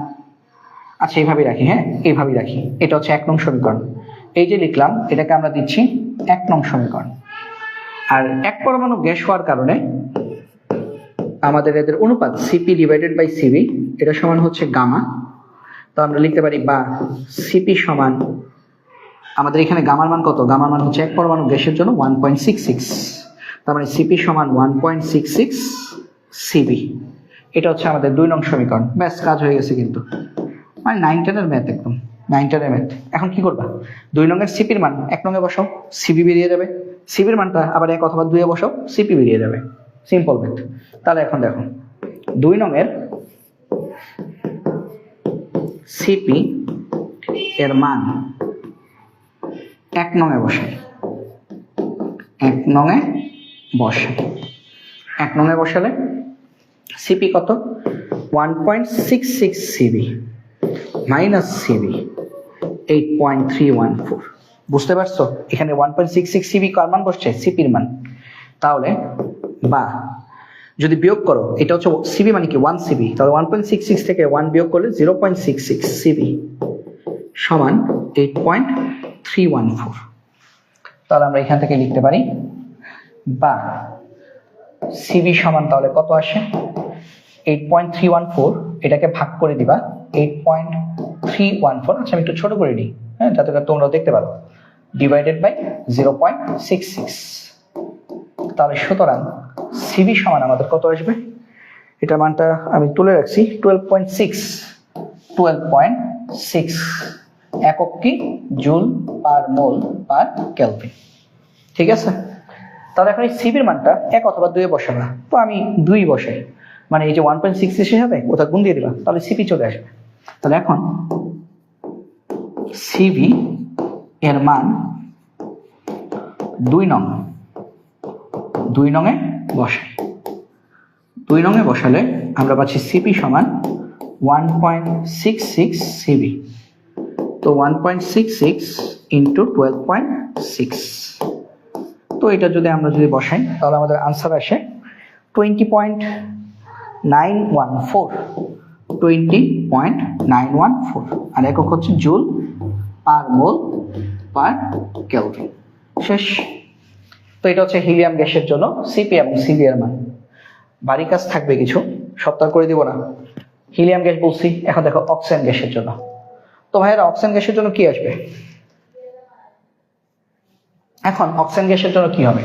আচ্ছা এইভাবেই রাখি, হ্যাঁ এইভাবেই রাখি, এটা হচ্ছে 1 নং সমীকরণ। এই যে লিখলাম এটাকে আমরা দিচ্ছি 1 নং সমীকরণ। আর এক পরমাণু গ্যাস হওয়ার কারণে আমাদের এদের অনুপাত সিপি ডিভাইডেড বাই সিবি, এটা সমান হচ্ছে গামা। তো আমরা লিখতে পারি বা সিপি সমান, আমাদের এখানে গামার মান কত? গামার মান হচ্ছে এক পরমাণু গ্যাসের জন্য 1.66। তার মানে সিপি সমান 1.66 সিবি। এটা হচ্ছে আমাদের 2 নং সমীকরণ। ব্যাস, কাজ হয়ে গেছে কিন্তু, মানে 9-10 ম্যাথ, একদম 9-10 ম্যাথ। এখন কি করবা? 2 নংয়ের সিপির মান 1 নংয়ে বসাও, সিবি বেরিয়ে যাবে। সিবির মানটা আবার 1 অথবা 2 এ বসাও, সিপি বেরিয়ে যাবে। Simple math. তাহলে এখন দেখো 2 নংয়ের সিপি এর মান 1 নংয়ে বসাই, 1 নংয়ে বসাই। 1 নংয়ে বসালে সিপি কত? 1.66 সিবি মাইনাস সিবি 8.314। বুঝতে পারছো? এখানে 1.66 সিবি কার মান বসছে? সিপির মান। তাহলে বা যদি বিয়োগ করো, এটা হচ্ছে সিবি মানে কি 1 সিবি, তাহলে 1.66 থেকে 1 বিয়োগ করলে 0.66 সিবি সমান 8.314। তাহলে আমরা এখান থেকে লিখতে পারি বা সিবি সমান তাহলে কত আসে? 8.314, এটাকে ভাগ করে দিবা 8.314। আচ্ছা আমি একটু ছোট করে নিই, হ্যাঁ, যাতে তোমরাও দেখতে পারো, ডিভাইডেড বাই 0.66। তাহলে সুতরাং সিবি সমান আমাদের কত আসবে? এটা মানটা আমি তুলে রাখছি, 12.6 একক কি? Joule per mole per kelvin. ঠিক আছে, তাহলে এখন এই সিপির মানটা 1 অথবা 2 এ বসাবে না, তো আমি 2 বসাই, মানে এই যে 1.66 এর সাথে ওটা গুণ দিয়ে দিলাম, তাহলে সিপি চলে আসবে। তাহলে এখন সিভি এর মান 2 নং এ বসাই। 2 নং এ বসালে আমরা পাচ্ছি সিপি সমান 1.66 সিবি। তো 1.66 ইন্টু 12.6, তো এটা যদি আমরা বসাই তাহলে আমাদের আনসার আসে 20.914, আর একক হচ্ছে joule per mole per kelvin. শেষ। তো এটা হচ্ছে হিলিয়াম গ্যাসের জন্য সিপি এবং সিভি এর মান। ভারী কাজ থাকবে কিছু, সপ্তাহ করে দিব না। হিলিয়াম গ্যাস বলছি, এখন দেখো অক্সিজেন গ্যাসের জন্য। তো ভাইয়েরা অক্সিজেন গ্যাসের জন্য কি আসবে? এখন অক্সিজেন গ্যাসের জন্য কি হবে?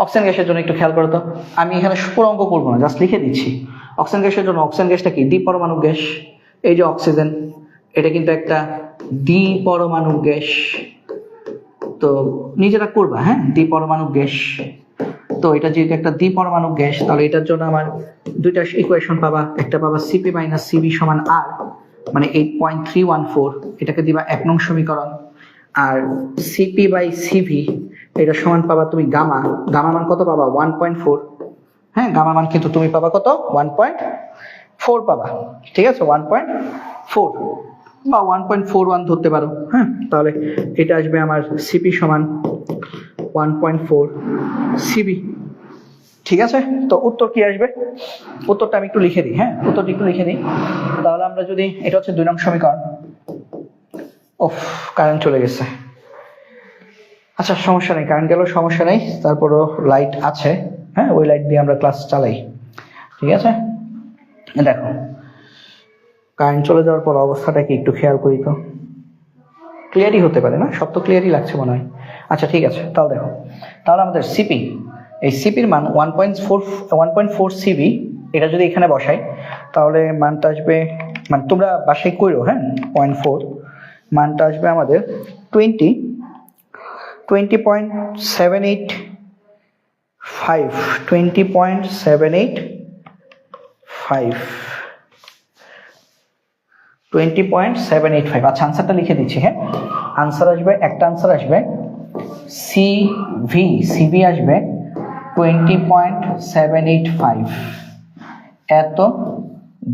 অক্সিজেন গ্যাসের জন্য একটু খেয়াল করো তো, আমি এখানে পুরো অঙ্ক করবো না, জাস্ট লিখে দিচ্ছি। অক্সিজেন গ্যাসের জন্য, অক্সিজেন গ্যাসটা কি? দ্বিপরমাণু গ্যাস। এই যে অক্সিজেন, এটা কিন্তু একটা দ্বিপরমাণু গ্যাস। তো নিজেরা করবা, হ্যাঁ, দ্বিপরমাণু গ্যাস। তো এটা যেহেতু একটা দ্বিপরমাণু গ্যাস, তাহলে এটার জন্য আমার দুইটা ইকুয়েশন পাবা। একটা পাবা সিপি মাইনাস সিবি সমান আর, মানে 8.314, এটাকে দিবা 1 নং সমীকরণ। আর সিপি বাই সিভি এটা সমান পাবা তুমি গামা। গামা মান কত পাবা? 1.4। হ্যাঁ, গামা মান কিন্তু তুমি পাবা কত? 1.4 পাবা। ঠিক আছে, 1.4 বা 1.41 ধরতে পারো। হ্যাঁ, তাহলে এটা আসবে আমার সিপি সমান 1.4 সিবি। ঠিক আছে, তো উত্তর কি আসবে? উত্তরটা আমি একটু লিখে দিই। হ্যাঁ, উত্তরটা একটু লিখে দিই। তাহলে আমরা যদি, এটা হচ্ছে 2 নং সমীকরণ। ওফ, কারেন্ট চলে গেছে। আচ্ছা, সমস্যা নেই, কারেন্ট গেলেও সমস্যা নেই, তারপরও লাইট আছে। হ্যাঁ, ওই লাইট দিয়ে আমরা ক্লাস চালাই। ঠিক আছে, দেখো কারেন্ট চলে যাওয়ার পর অবস্থাটা কি একটু খেয়াল করি তো। ক্লিয়ারই হতে পারে না, সব তো ক্লিয়ারই লাগছে মনে হয়। আচ্ছা ঠিক আছে, তাহলে দেখো, তাহলে আমাদের সিপি, এই সিপির মান 1.4 সিবি, এটা যদি এখানে বসাই তাহলে মানটা আসবে, মানে তোমরা বাসায় করো, হ্যাঁ, 0.4, মানটা আসবে আমাদের 20.785, 20.785। আচ্ছা, আনসারটা লিখে দিচ্ছি। হ্যাঁ, আনসার আসবে, একটা আনসার আসবে সিভি আসবে 20.785 এত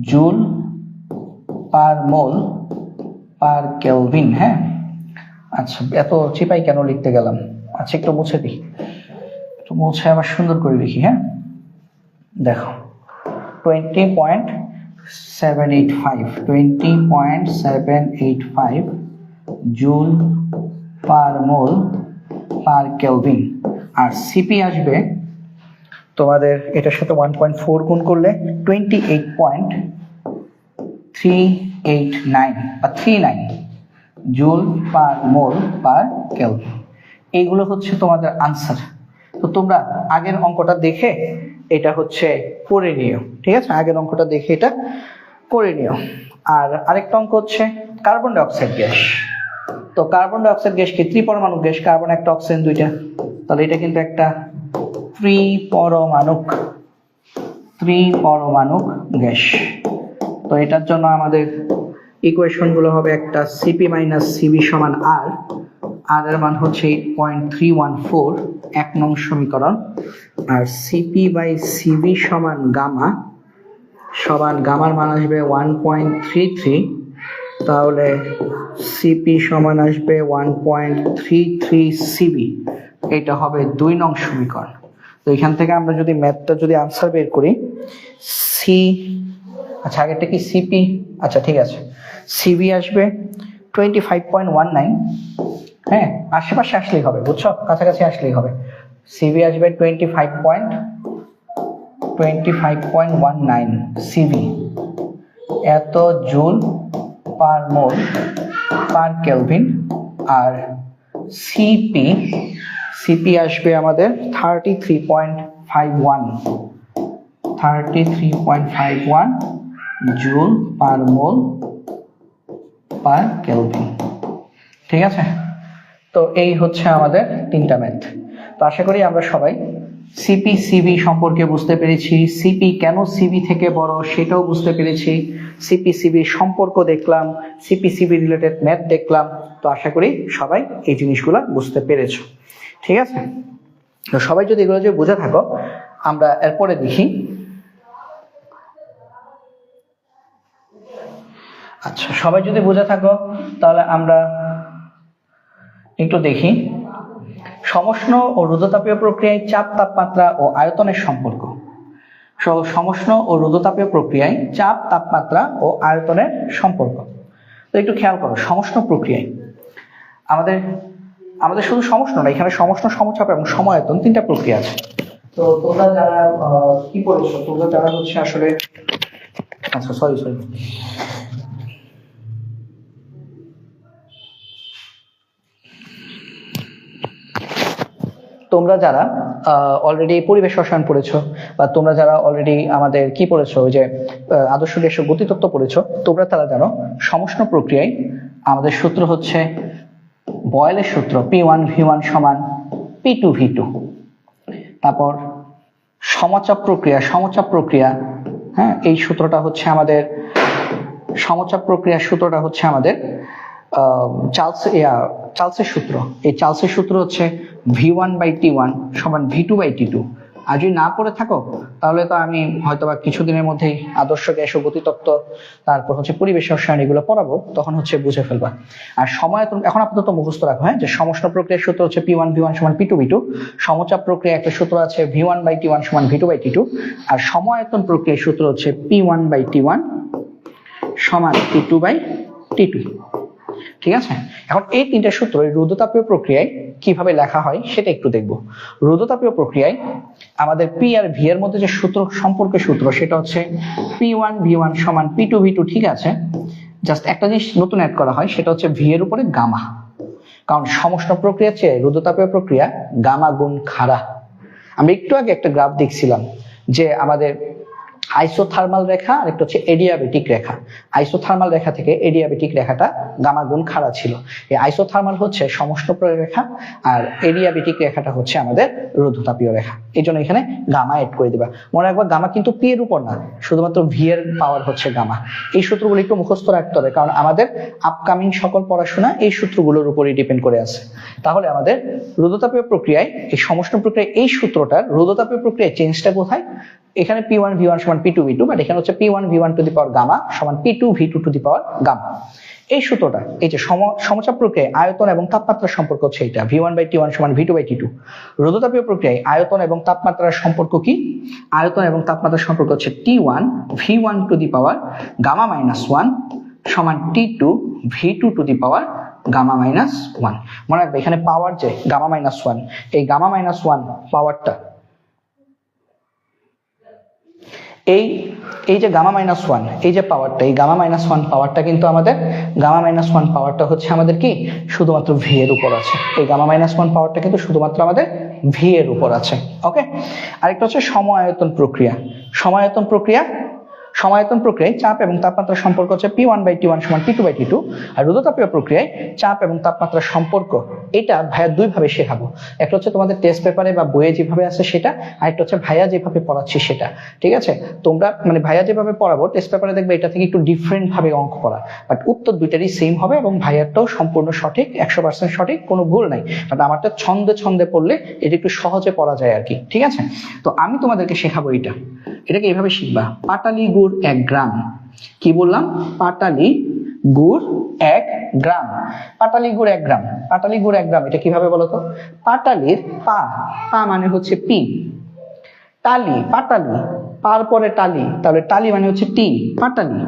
joule per mole per kelvin. হ্যাঁ, আচ্ছা, এত চিপাই কেন লিখতে গেলাম? আচ্ছা, একটু মুছে দিই, একটু মুছে আবার সুন্দর করে লিখি। হ্যাঁ, দেখো 20.785 joule per mole per kelvin. আর সিপি আসবে তোমাদের এটার সাথে 1.4 গুণ করলে 28.389 বা 39 joule per mole per kelvin. এইগুলো হচ্ছে তোমাদের আনসার। তো তোমরা আগের অঙ্কটা দেখে এটা হচ্ছে করে নিও। ঠিক আছে, আগের অঙ্কটা দেখে এটা করে নিও। আর আরেকটা অঙ্ক হচ্ছে কার্বন ডাই অক্সাইড গ্যাস। তো কার্বন ডাই অক্সাইড গ্যাস কি? ত্রিপরমাণু গ্যাস, কার্বন একটা, অক্সিজেন দুইটা, তাহলে এটা কিন্তু একটা ত্রিপরমাণুক গ্যাস। তো এটার জন্য আমাদের ইকুয়েশন গুলো হবে, একটা সিপি মাইনাস সিবি সমান আর, আর এর মান হচ্ছে 8.314, 1 নং সমীকরণ। আর সিপি বাই সিবি সমান গামা, গামার মান আসবে 1.33, তাহলে সিপি সমান আসবে 1.33 সিবি। এটা হবে 2 নং সমীকরণ। তো এখান থেকে আমরা যদি ম্যাথটা যদি আনসার বের করি, আচ্ছা আগেরটা কি সিপি? আচ্ছা ঠিক আছে, সিবি আসবে 25.19। হ্যাঁ, আশেপাশে আসলেই হবে, বুঝছো, কাছাকাছি আসলেই হবে। সিবি আসবে 25.19 সিবি এত joule per mole per kelvin. আর সিপি আসবে আমাদের 33.51 joule per mole per kelvin. ঠিক আছে, তো এই হচ্ছে আমাদের 3টা ম্যাথ। তো আশা করি আমরা সবাই সিপি সিবি সম্পর্কে বুঝতে পেরেছি, সিপি কেন সিবি থেকে বড় সেটাও বুঝতে পেরেছি, সিপি সিবি সম্পর্ক দেখলাম, সিপি সিবি রিলেটেড ম্যাথ দেখলাম। তো আশা করি সবাই এই জিনিসগুলো বুঝতে পেরেছো, ঠিক আছে? তো সবাই যদি এগুলো যদি বুঝে থাকো, আমরা এরপরে দেখি। আচ্ছা, সবাই যদি বুঝে থাকো তাহলে আমরা একটু দেখি সমষ্ণ ও রুদ্ধতাপীয় প্রক্রিয়ায় চাপ, তাপমাত্রা ও আয়তনের সম্পর্ক। সমষ্ণ ও রুদ্ধতাপীয় প্রক্রিয়ায় চাপ, তাপমাত্রা ও আয়তনের সম্পর্ক। তো একটু খেয়াল করো, সমষ্ণ প্রক্রিয়ায় আমাদের শুধু সমষ্ণ না, এখানে সমষ্ণ, সমচাপ এবং সমায়তন তিনটা প্রক্রিয়া আছে। তো তোমরা যারা কি পড়েছো, তোমরা যারা হচ্ছে আসলে আচ্ছা সরি তোমরা যারা অলরেডি পরিবেশ রসায়ন পড়েছো, বা তোমরা যারা অলরেডি আমাদের কি পড়েছো, ওই যে আদর্শ গ্যাস ও গতিতত্ত্ব পড়েছো, তোমরা তারা জানো সমষ্ণ প্রক্রিয়ায় আমাদের সূত্র হচ্ছে বয়েলের সূত্র P1V1 সমান P2V2। তারপর সমচাপ প্রক্রিয়া, হ্যাঁ, এই সূত্রটা হচ্ছে আমাদের সমচাপ প্রক্রিয়ার সূত্রটা হচ্ছে আমাদের চার্লসের সূত্র। এই চার্লসের সূত্র হচ্ছে V1/T1 সমান V2/T2। আর যদি না পড়ে থাকো তাহলে তো আমি হয়তোবা কিছুদিনের মধ্যেই আদর্শ গ্যাস ও গতিতত্ত্ব, তারপর হচ্ছে পরিবেশ রসায়ন এগুলো পড়াবো, তখন হচ্ছে বুঝে ফেলবা। আর সমায়তন এখন আপাতত মুখস্থ রাখো, হ্যাঁ, যে সমষ্ণ প্রক্রিয়ার সূত্র হচ্ছে P1V1 সমান P2V2। সমচাপ প্রক্রিয়া একটা সূত্র আছে V1/T1 সমান V2/T2। আর সমায়তন প্রক্রিয়ার সূত্র হচ্ছে P1/T1 সমান P2/T2। ঠিক আছে? এখন এই তিনটা সূত্র রুদ্ধতাপীয় প্রক্রিয়ায় কিভাবে লেখা হয় সেটা একটু দেখবো। রুদ্ধতাপীয় প্রক্রিয়ায় আমাদের পি আর ভি এর মধ্যে যে সম্পর্কের সূত্র সেটা হচ্ছে P1V1 সমান P2V2। ঠিক আছে, জাস্ট একটা জিনিস নতুন অ্যাড করা হয়, সেটা হচ্ছে ভি এর উপরে গামা। কারণ সমষ্ণ প্রক্রিয়ার চেয়ে রুদ্ধতাপীয় প্রক্রিয়া গামা গুণ খাড়া। আমরা একটু আগে একটা গ্রাফ দেখছিলাম যে আমাদের আইসোথার্মাল রেখা আর একটা হচ্ছে এডিয়াবেটিক রেখা। আইসোথার্মাল রেখা থেকে এডিয়াবেটিক রেখাটা গামা গুণ খাড়া ছিল। এই আইসোথার্মাল হচ্ছে সমষ্ণ রেখা, আর এডিয়াবেটিক রেখাটা হচ্ছে আমাদের রুদ্ধতাপীয় রেখা। এই জন্য এখানে গামা এড করে দিবা। মনে রাখবা গামা কিন্তু পি এর উপর না, শুধুমাত্র ভি এর পাওয়ার হচ্ছে গামা। এই সূত্রগুলো একটু মুখস্থ রাখতে হবে, কারণ আমাদের আপকামিং সকল পড়াশোনা এই সূত্রগুলোর উপরই ডিপেন্ড করে আছে। তাহলে আমাদের রুদ্ধতাপীয় প্রক্রিয়ায় এই সমষ্ণ প্রক্রিয়ায় এই সূত্রটার রুদ্ধতাপীয় প্রক্রিয়ায় চেঞ্জটা কোথায়? এখানে P1V1 সমান P2V2, বাট এখানে হচ্ছে P1V1 two the power gamma সমান P2V2 two the power gamma. এই সূত্রটা, এই যে সমচাপ প্রক্রিয়ায় আয়তন এবং তাপমাত্রার সম্পর্ক হচ্ছে এটা V1/T1 সমান V2/T2। রুদ্ধতাপীয় প্রক্রিয়ায় আয়তন এবং তাপমাত্রার সম্পর্ক কি? আয়তন এবং তাপমাত্রার সম্পর্ক হচ্ছে T1 V1 to the power gamma minus 1 সমান T2 V2 to the power gamma minus 1। মনে রাখবে এখানে পাওয়ার যে গামা মাইনাস 1, এই গামা মাইনাস 1 পাওয়ারটা, এই যে গামা মাইনাস 1, এই যে পাওয়ারটা, এই গামা মাইনাস 1 পাওয়ারটা কিন্তু আমাদের গামা মাইনাস 1 পাওয়ারটা হচ্ছে আমাদের কি শুধুমাত্র ভি এর উপর আছে। এই গামা মাইনাস 1 পাওয়ারটা কিন্তু শুধুমাত্র আমাদের ভি এর উপর আছে। ওকে, আরেকটা হচ্ছে সমায়তন প্রক্রিয়া। সমায়তন প্রক্রিয়ায় চাপ এবং তাপমাত্রার সম্পর্ক হচ্ছে P1/T1 সমান P2/T2। আর রুদ্ধতাপীয় প্রক্রিয়ায় চাপ এবং তাপমাত্রার সম্পর্ক এটা ভাইয়া দুই ভাবে শেখাবো। একটা হচ্ছে তোমাদের টেস্ট পেপারে বা বইয়ে যেভাবে আছে সেটা, আর একটা হচ্ছে ভাইয়া যেভাবে পড়াচ্ছি সেটা। ঠিক আছে, তোমরা মানে ভাইয়া যেভাবে পড়াবো টেস্ট পেপারে দেখবে এটা থেকে একটু ডিফারেন্ট ভাবে অঙ্ক করা, বাট উত্তর দুইটারই সেম হবে এবং ভাইয়ারটাও সম্পূর্ণ সঠিক, 100% সঠিক, কোনো ভুল নাই। বাট আমারটা ছন্দে ছন্দে পড়লে এটা একটু সহজে পড়া যায় আর কি। ঠিক আছে, তো আমি তোমাদেরকে শেখাবো এটাকে এইভাবে শিখবা। পাটালি গুড় 1 গ্রাম। কি বললাম? পাটালি গুড় 1 গ্রাম। পাটালি গুড় 1 গ্রাম, পাটালি গুড় 1 গ্রাম। এটা কিভাবে বলো তো? পাটালির পা মানে হচ্ছে পি, টালি পাটালি, পার পরে টালি, তাহলে টালি মানে হচ্ছে টি, পাটালি।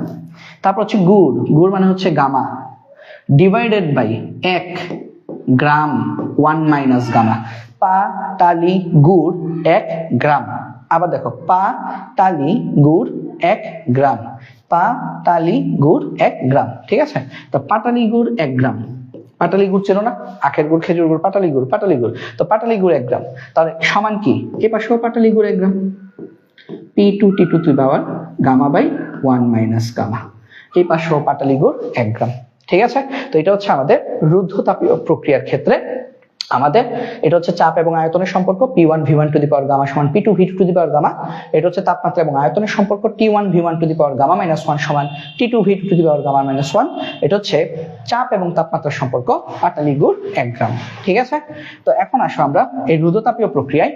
তারপর হচ্ছে গুড় মানে হচ্ছে gamma, divided by 1 gram 1 minus gamma. পাটালি গুড় 1 গ্রাম। আবার দেখো, পাটালি গুড় 1 গ্রাম, পাটালি গুড় 1 গ্রাম। ঠিক আছে, তো পাটালি গুড় 1 গ্রাম। পাটালি গুড় চেনো না? আখের গুড়, খেজুর গুড়, পাটালি গুড়। তো পাটালি গুড় 1 গ্রাম, তাহলে সমান কি? এ পাশেও পাটালি গুড় 1 gram, P2T2 to the power gamma by 1 minus gamma. এই পাশেও পাটালি গুড় 1 গ্রাম। ঠিক আছে, তো এটা হচ্ছে আমাদের রুদ্ধতাপীয় প্রক্রিয়ার ক্ষেত্রে আমাদের এটা হচ্ছে চাপ এবং আয়তনের সম্পর্ক P1 V1 to the power gamma সমান P2 V2 to the power gamma. এটা হচ্ছে তাপমাত্রা এবং আয়তনের সম্পর্ক T1 V1 to the power gamma minus 1 সমান T2 V2 to the power gamma minus 1। এটা হচ্ছে চাপ এবং তাপমাত্রার সম্পর্ক পাটালি গুড় 1 গ্রাম। ঠিক আছে, তো এখন আসো আমরা এই রুদ্ধতাপীয় প্রক্রিয়ায়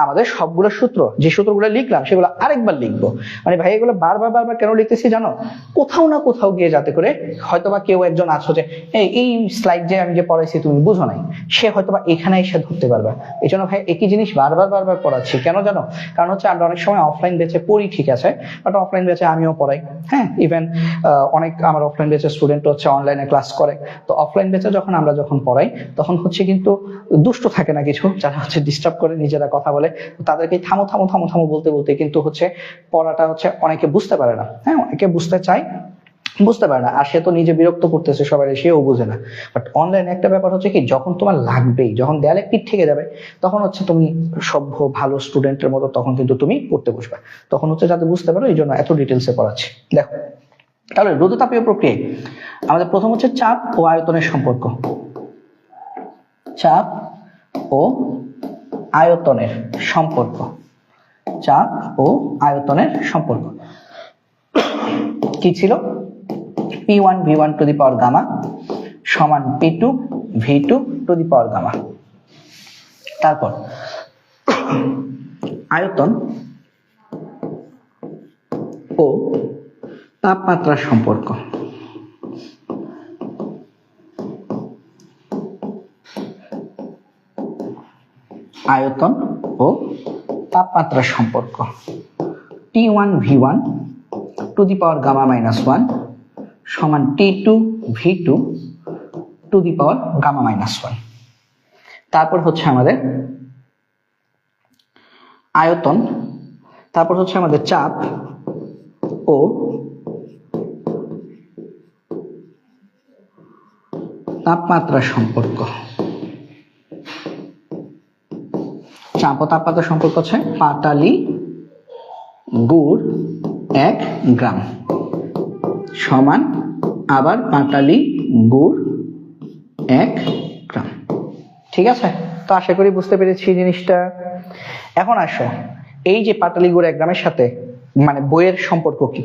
আমাদের সবগুলো সূত্র, যে সূত্রগুলো লিখলাম সেগুলো আরেকবার লিখবো। মানে ভাই এগুলো বারবার বারবার কেন লিখতেছি জানো? কোথাও না কোথাও গিয়ে যাতে করে হয়তোবা কেউ একজন আছো যে এই স্লাইড যে আমি যে পড়াইছি তুমি বুঝো নাই, সে হয়তোবা এখানে এসে ধরতে পারবা। এই জন্য ভাই একই জিনিস বারবার বারবার পড়াচ্ছি। কেন জানো? কারণ হচ্ছে আমরা অনেক সময় অফলাইন ব্যাচে পড়ি ঠিক আছে, বাট অফলাইন ব্যাচে আমিও পড়াই। হ্যাঁ, ইভেন অনেক আমার অফলাইন ব্যাচের স্টুডেন্ট হচ্ছে অনলাইনে ক্লাস করে। তো অফলাইন ব্যাচে আমরা যখন পড়াই তখন হচ্ছে কিন্তু দুষ্ট থাকে না কিছু, যারা হচ্ছে ডিস্টার্ব করে নিজেরা কথা বলে, তাদেরকে থামো থামো থামো থামো বলতে বলতে কিন্তু হচ্ছে পড়াটা হচ্ছে অনেকে বুঝতে পারে না। হ্যাঁ, অনেকে বুঝতে চায়, বুঝতে পারে না, আর সে তো নিজে বিরক্ত করতেছে সবাই, সেও বুঝে না। বাট অনলাইনে একটা ব্যাপার হচ্ছে কি, যখন তোমার লাগবেই, যখন দেয়ালে পিঠ থেকে যাবে, তখন হচ্ছে তুমি সভ্য ভালো স্টুডেন্টের মতো তখন কিন্তু তুমি পড়তে বসবে। তখন হচ্ছে যাতে বুঝতে পারো, এই জন্য এত ডিটেলসে পড়াচ্ছি। দেখো তাহলে রুদ্ধতাপীয় প্রক্রিয়ায় আমাদের প্রথম হচ্ছে চাপ ও আয়তনের সম্পর্ক। চাপ ও আয়তনের সম্পর্ক, চাপ ও আয়তনের সম্পর্ক কি ছিল? P1 V1 to the power gamma সমান P2 V2 to the power gamma. তারপর আয়তন ও তাপমাত্রার সম্পর্ক, আয়তন ও তাপমাত্রার সম্পর্ক T1 V1 to the power gamma minus 1 সমান T2 V2 to the power gamma minus 1। তারপর হচ্ছে আমাদের আয়তন, তারপর হচ্ছে আমাদের চাপ ও তাপমাত্রার সম্পর্ক। চাপ ও তাপমাত্রার সম্পর্ক হচ্ছে পাটালি গুড় 1 গ্রাম সমান আবার পাটালি গুড় 1 গ্রাম। ঠিক আছে, তো আশা করি বুঝতে পেরেছি জিনিসটা। এখন আসো এই যে পাটালি গুড় 1 গ্রামের সাথে মানে বইয়ের সম্পর্ক কি।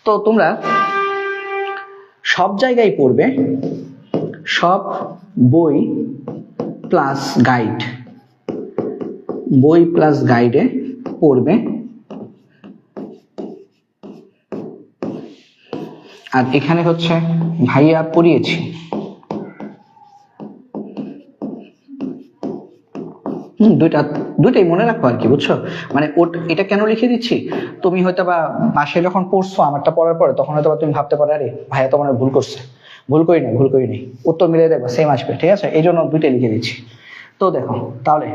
তো তোমরা সব জায়গায় পড়বে, সব বই প্লাস গাইড, বই প্লাস গাইডে পড়বে। আর এখানে হচ্ছে ভাইয়া পড়িয়েছি, দুইটাই মনে রাখবো আর কি, বুঝছো? মানে এটা কেন লিখে দিচ্ছি, তুমি হয়তো বা পাশে যখন পড়ছো আমারটা পড়ার পরে তখন হয়তো তুমি ভাবতে পারো আরে ভাইয়া তো মনে ভুল করছে। ভুল করি নাই, উত্তর মিলে দেখবো সেম আসবে। ঠিক আছে, এই জন্য দুইটাই লিখে দিচ্ছি। তো দেখো তাহলে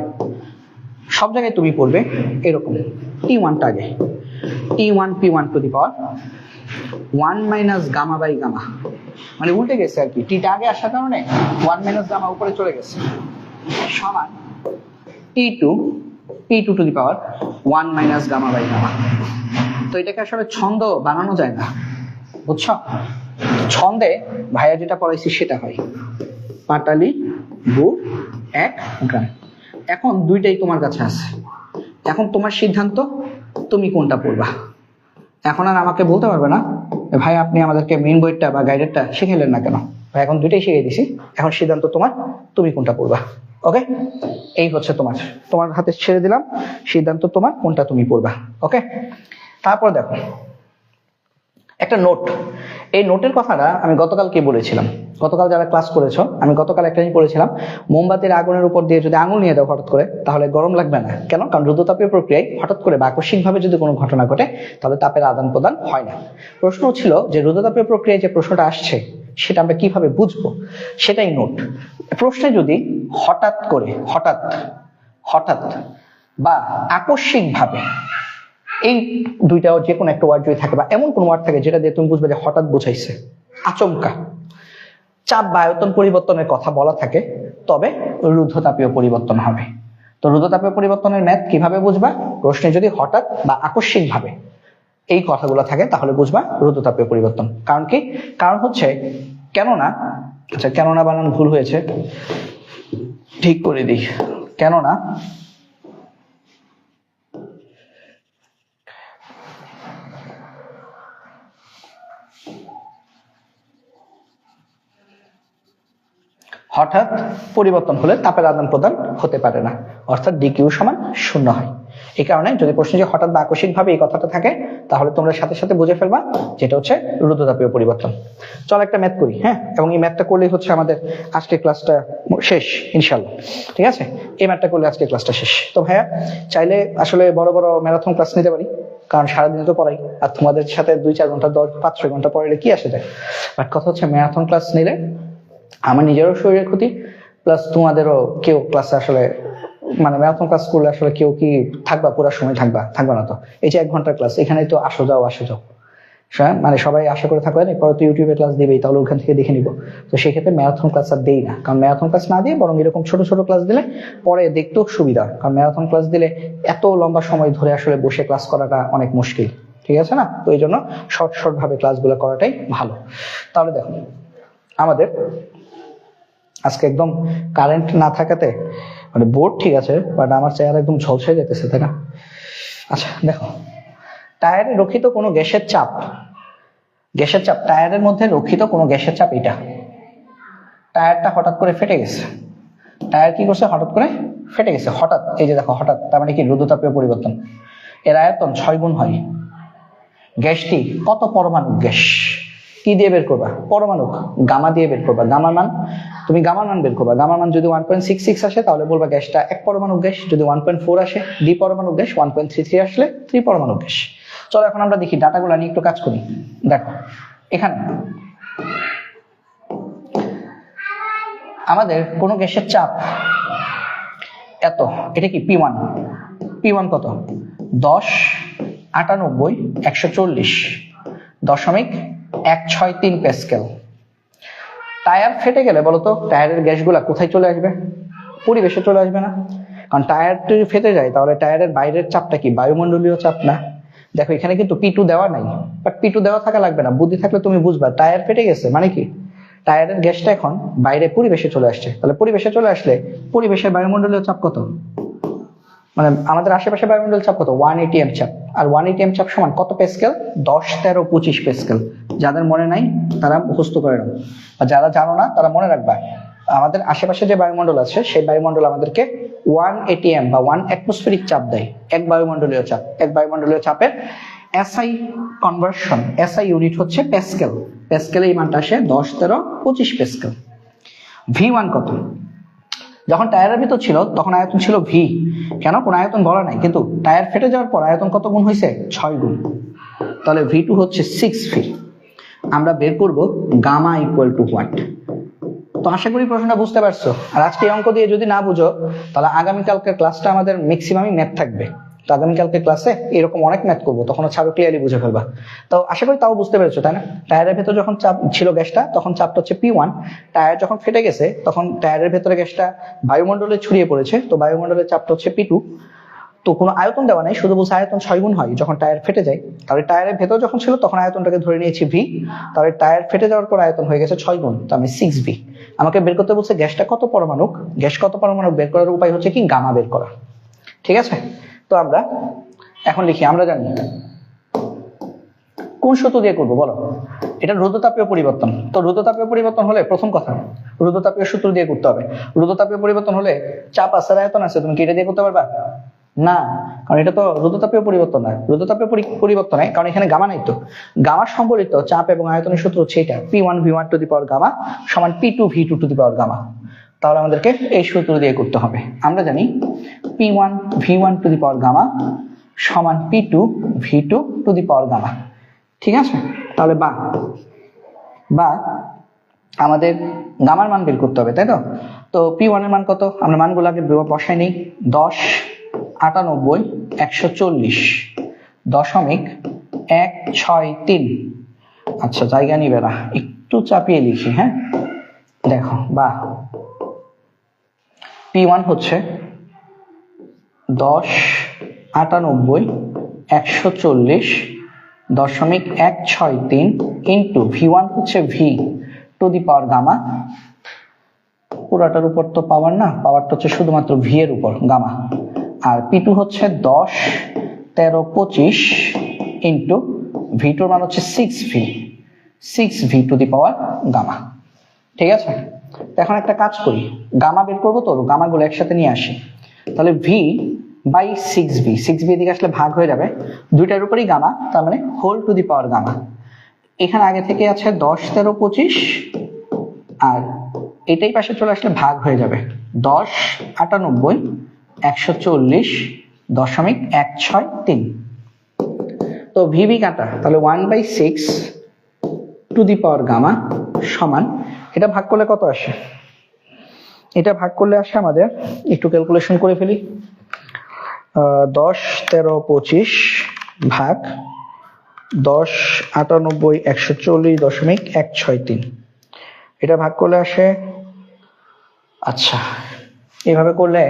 সব জায়গায় তুমি পড়বে এরকম T1টা আগে, T1 P1 to the power 1 minus gamma by gamma, মানে উল্টে গেছে আর কি, টিটা আগে আসার কারণে 1 মাইনাস গামা উপরে চলে গেছে, সমান T2 P2 to the power 1 minus gamma by gamma. তো এটাকে আসলে ছন্দ বানানো যায় না, বুঝছো? ছন্দে ভাইয়া যেটা পড়াইছি সেটা হয় পাটালি গুড় 1 গ্রাম। এখন দুইটাই তোমার কাছে আছে, এখন তোমার সিদ্ধান্ত তুমি কোনটা পড়বা। এখন আর আমাকে বলতে পারবে না ভাই আপনি আমাদেরকে মেইন বইটা বা গাইডেরটা শিখাইলেন না কেন। ভাই এখন দুইটাই শিখিয়ে দিছি, এখন সিদ্ধান্ত তোমার, তুমি কোনটা পড়বা। ওকে, এই হচ্ছে তোমার হাতে ছেড়ে দিলাম, সিদ্ধান্ত তোমার, কোনটা তুমি পড়বা। ওকে, তারপর দেখো একটা নোট। এই নোটের কথাটা আমি গতকাল কি বলেছিলাম, গতকাল যারা ক্লাস করেছো, আমি গতকাল একটা জিনিস বলেছিলাম, মোমবাতির আগুনের উপর দিয়ে যদি আঙুল নিয়ে দাও হঠাৎ করে তাহলে গরম লাগবে না। কেন? কারণ রুদ্ধতাপীয় প্রক্রিয়ায় হঠাৎ করে বা আকস্মিকভাবে যদি কোনো ঘটনা ঘটে তাহলে তাপের আদান প্রদান হয় না। প্রশ্ন ছিল যে রুদ্ধতাপীয় প্রক্রিয়ায় যে প্রশ্নটা আসছে সেটা আমরা কিভাবে বুঝবো, সেটাই নোট। প্রশ্নে যদি হঠাৎ বা আকস্মিকভাবে এই দুইটাও যে কোনো একটা ওয়ার্ড যদি থাকে বা এমন কোন ওয়ার্ড থাকে যেটা দিয়ে তুমি বুঝবে যে হঠাৎ বোঝাইছে, আচমকা চাপ বা আয়তন পরিবর্তনের কথা বলা থাকে, তবে রুদ্ধতাপীয় পরিবর্তন হবে। তো রুদ্ধতাপীয় পরিবর্তনের ম্যাথ কিভাবে বুঝবা? প্রশ্নে যদি হঠাৎ বা আকস্মিকভাবে এই কথাগুলো থাকে তাহলে বুঝবা রুদ্ধতাপীয় পরিবর্তন। কারণ কি? কারণ হচ্ছে কেননা বানান ভুল হয়েছে, ঠিক করে দিই, কেননা হঠাৎ পরিবর্তন হলে তাপের আদান প্রদান হতে পারে না, অর্থাৎ ডিকিউ সমান 0 হয়। এই কারণে যদি প্রশ্নে যে হঠাৎ বা আকস্মিকভাবে এই কথাটা থাকে, তাহলে তোমরা সাথে সাথে বুঝে ফেলবা যেটা হচ্ছে রুদ্ধতাপীয় পরিবর্তন। চল একটা ম্যাথ করি, হ্যাঁ, এবং এই ম্যাথটা করলেই হচ্ছে আমাদের আজকের ক্লাসটা শেষ ইনশাল্লাহ। ঠিক আছে, এই ম্যাথটা করলে আজকের ক্লাসটা শেষ। তো ভাইয়া চাইলে আসলে বড় বড় ম্যারাথন ক্লাস নিতে পারি, কারণ সারাদিনে তো পড়াই, আর তোমাদের সাথে 2-4 ঘন্টা 5-6 ঘন্টা পড়াইলে কি আসে যায়। বাট কথা হচ্ছে ম্যারাথন ক্লাস নিলে আমার নিজেরও শরীরের ক্ষতি, প্লাস তোমাদেরও কেউ ক্লাসে আসলে মানে ম্যারাথন ক্লাস করলে আসলে কেউ কি থাকবা পুরো সময়, থাকবা না তো। এই যে 1 ঘন্টার ক্লাস, এখানে তো আসো যাও মানে সবাই আশা করে থাকবে না পরে তো ইউটিউবে ক্লাস দিবেই, তাহলে ওখান থেকে দেখে নিবো। তো সেক্ষেত্রে ম্যারাথন ক্লাস আর দেই না, কারণ ম্যারাথন ক্লাস না দিয়ে বরং এরকম ছোট ছোট ক্লাস দিলে পরে দেখতেও সুবিধা। কারণ ম্যারাথন ক্লাস দিলে এত লম্বা সময় ধরে আসলে বসে ক্লাস করাটা অনেক মুশকিল, ঠিক আছে না? তো এই জন্য শর্ট ভাবে ক্লাসগুলো করাটাই ভালো। তাহলে দেখো আমাদের আজকে একদম কারেন্ট না থাকাতে মানে বোর্ড ঠিক আছে, বাট আমার চেহারা একদম ঝলসে যেতেছে, তাই না? আচ্ছা দেখো, টায়ারে রক্ষিত কোনো গ্যাসের চাপ, টায়ারের মধ্যে রক্ষিত কোনো গ্যাসের চাপ এটা। টায়ারটা হঠাৎ করে ফেটে গেছে, টায়ার কি করছে? হঠাৎ করে ফেটে গেছে, হঠাৎ। এই যে দেখো হঠাৎ, তার মানে কি রুদ্ধতাপীয় পরিবর্তন। এর আয়তন 6 গুণ হয়। গ্যাসটি কত পরমাণু গ্যাস? কি দিয়ে বের করবা? পরমাণু, গামা দিয়ে বের করবা। গামার মান বের করবা। গামার মান যদি 1.66 আসে তাহলে বলবা গ্যাসটা 1 পরমাণু গ্যাস। যদি 1.4 আসে 2 পরমাণু গ্যাস। 1.33 আসলে 3 পরমাণু গ্যাস। চলো এখন আমরা দেখি ডাটাগুলো নিয়ে একটু কাজ করি। দেখো এখানে আমাদের কোন গ্যাসের চাপ এত, এটা কি P1। P1 কত? 1098/140.163 প্যাসকেল। টায়ার ফেটে গেলে বলতো টায়ারের গ্যাসগুলা কোথায় চলে আসবে? পরিবেশে চলে আসবে না? কারণ টায়ার যদি ফেটে যায় তাহলে টায়ারের বাইরের চাপটা কি বায়ুমণ্ডলীয় চাপ না? দেখো এখানে কিন্তু P2 দেওয়া নাই, বাট P2 দেওয়া থাকা লাগবে না, বুদ্ধি থাকলে তুমি বুঝবা টায়ার ফেটে গেছে মানে কি টায়ারের গ্যাসটা এখন বাইরে পরিবেশে চলে আসছে। তাহলে পরিবেশে চলে আসলে পরিবেশের বায়ুমণ্ডলীয় চাপ কত? মানে আমাদের আশেপাশে বায়ুমণ্ডল চাপ কত? 1 atm চাপ। আর 1 atm চাপ সমান কত প্যাসকেল? 10, 13, 25 প্যাসকেল। যাদের মনে নাই তারা মুখস্থ করে নাও, আর যারা জানো না তারা মনে রাখবা। আমাদের আশেপাশে যে বায়ুমণ্ডল আছে সেই বায়ুমণ্ডল আমাদেরকে 1 atm বা 1 অ্যাটমসফেরিক চাপ দেয়, এক বায়ুমণ্ডলীয় চাপ। এক বায়ুমণ্ডলীয় চাপের SI কনভার্সন, SI ইউনিট হচ্ছে প্যাসকেল। প্যাসকেলে এই মানটা আসে 10, 13, 25 প্যাসকেল। V1 কত? যখন টায়ারের ভিতর ছিল তখন আয়তন ছিল V, কেন কোন আয়তন বলা নাই, কিন্তু টায়ার ফেটে যাওয়ার পর আয়তন কত গুণ হয়েছে? 6 গুণ। তাহলে V2 হচ্ছে 6V। আমরা বের করব গামা ইকুয়াল টু হোয়াট। তো আশা করি প্রশ্নটা বুঝতে পারছো। আর আজকে অঙ্ক দিয়ে যদি না বুঝো তাহলে আগামীকালকের ক্লাসটা আমাদের ম্যাক্সিমামই ম্যাথ থাকবে। তো আগামীকালকে ক্লাসে এরকম অনেক ম্যাথ করবো, তখন আরো ক্লিয়ারলি বুঝে ফেলবা। তো আশা করি তাও বুঝতে পেরেছো, তাই না? টায়ারের ভেতর যখন চাপ ছিল গ্যাসটা তখন চাপটা হচ্ছে P1। টায়ার যখন ফেটে গেছে তখন টায়ারের ভেতরে গ্যাসটা বায়ুমণ্ডলে ছড়িয়ে পড়েছে, তো বায়ুমণ্ডলের চাপটা হচ্ছে P2। তো কোনো আয়তন দেওয়া নাই, শুধু বলছে আয়তন 6 গুণ হয় যখন টায়ার ফেটে যায়। তাহলে টায়ারের ভেতর যখন ছিল তখন আয়তনটাকে ধরে নিয়েছি V, তাহলে টায়ার ফেটে যাওয়ার পর আয়তন হয়ে গেছে 6 গুণ, তো আমি 6V। আমাকে বের করতে বলছে গ্যাসটা কত পরমাণু। গ্যাস কত পরমাণু বের করার উপায় হচ্ছে কি গামা বের করা। ঠিক আছে, তো আমরা এখন লিখি। আমরা জানি কোন সূত্র দিয়ে করবো বলো? এটা রুদ্ধতাপীয় পরিবর্তন। তো রুদ্ধতাপীয় পরিবর্তন হলে প্রথম কথা রুদ্ধতাপীয় সূত্র দিয়ে করতে হবে। রুদ্ধতাপীয় পরিবর্তন হলে চাপ আছে আয়তন আছে, তুমি কি এটা দিয়ে করতে পারবা? না, কারণ এটা তো রুদ্ধতাপীয় পরিবর্তন নয়। রুদ্ধতাপীয় পরিবর্তন হয় কারণ এখানে গামা নাই। তো গামা সম্বলিত চাপ এবং আয়তনের সূত্র হচ্ছে এটা, P1 V1 to the power gamma সমান P2 V2 to the power gamma. তাহলে আমাদেরকে এই সূত্র দিয়ে করতে হবে। আমরা জানি P1 V1 to the power gamma সমান P2 V2 to the power gamma. ঠিক আছে, তাহলে বা আমাদের গামার মান বের করতে হবে, তাই তো? তো P1 এর মান কত? আমরা মানগুলো আগে বসাই নেই। 1098/140.163। আচ্ছা জায়গা নিবে না, একটু চাপিয়ে লিখি। হ্যাঁ দেখো, বা P1 হচ্ছে 1098/140.163 ইন্টু V1 হচ্ছে V to the power gamma পুরাটার উপর তো পাওয়ার না, পাওয়ারটা হচ্ছে শুধুমাত্র ভি এর উপর গামা, আর পি2 হচ্ছে 10 13 25 ইন্টু ভি2 মান হচ্ছে 6v two the power gamma. ঠিক আছে, এখন একটা কাজ করি, গামা বের করবো তো, গামাগুলো একসাথে নিয়ে আসি। তাহলে ভি বাই 6v এদিকে আসলে ভাগ হয়ে যাবে, দুইটার উপরই গামা, তার মানে whole to the power gamma. এখানে আগে থেকে আছে 10 13 25, আর এটাই পাশে চলে আসলে ভাগ হয়ে যাবে 10 98 140.163। তো ভিবি কাটা, তাহলে 1/6 টু দি পাওয়ার গামা সমান, এটা ভাগ করলে কত আসে? এটা ভাগ করলে আসে আমাদের, একটু ক্যালকুলেশন করে ফেলি, 10 13 25 ভাগ 10 98 140.163, এটা ভাগ করলে আসে, আচ্ছা এভাবে করলে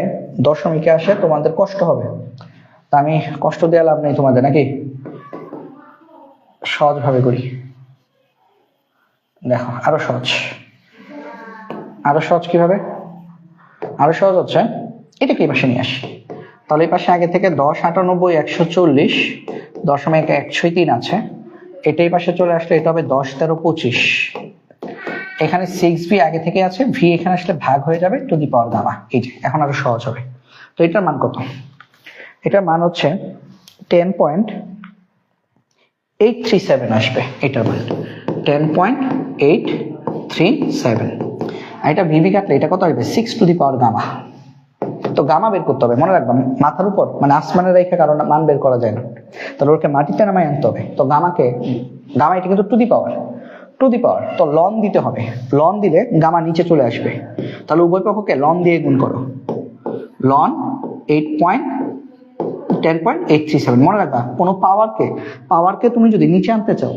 দশমিকে আসে, তোমাদের কষ্ট হবে, তা আমি কষ্ট দেওয়া লাভ নেই তোমাদের, নাকি সহজ ভাবে করি। দেখো আরো সহজ কিভাবে, আরো সহজ হচ্ছে এটাকে এই পাশে নিয়ে আসি। তাহলে এই পাশে আগে থেকে 10 98 140.163 আছে, এটাই পাশে চলে আসলে এটা হবে 10 13 25, এখানে 6v আগে থেকে আছে, ভি এখানে আসলে ভাগ হয়ে যাবে টু দি পাওয়ার গামা। এই যে এখন আরো সহজ হবে। তো এটার মান কত? এটার মান হচ্ছে 10.837 আসবে, এটার মান 10.837। আর এটা ভিবি কাটলে এটা কত আসবে? 6 টু দি পাওয়ার গামা। তো গামা বের করতে হবে, মনে রাখবা মাথার উপর মানে আসমানের রেখে কারণ মান বের করা যায় না, তাহলে ওকে মাটিতে নামায় আনতে হবে। তো গামা এটা কিন্তু টু দি পাওয়ার, তো লন দিতে হবে, লন দিলে গামা নিচে চলে আসবে, তাহলে উভয় পক্ষকে লন দিয়ে গুণ করো, লন 10.837। মনে রাখবা কোনো পাওয়ারকে তুমি যদি নিচে আনতে চাও,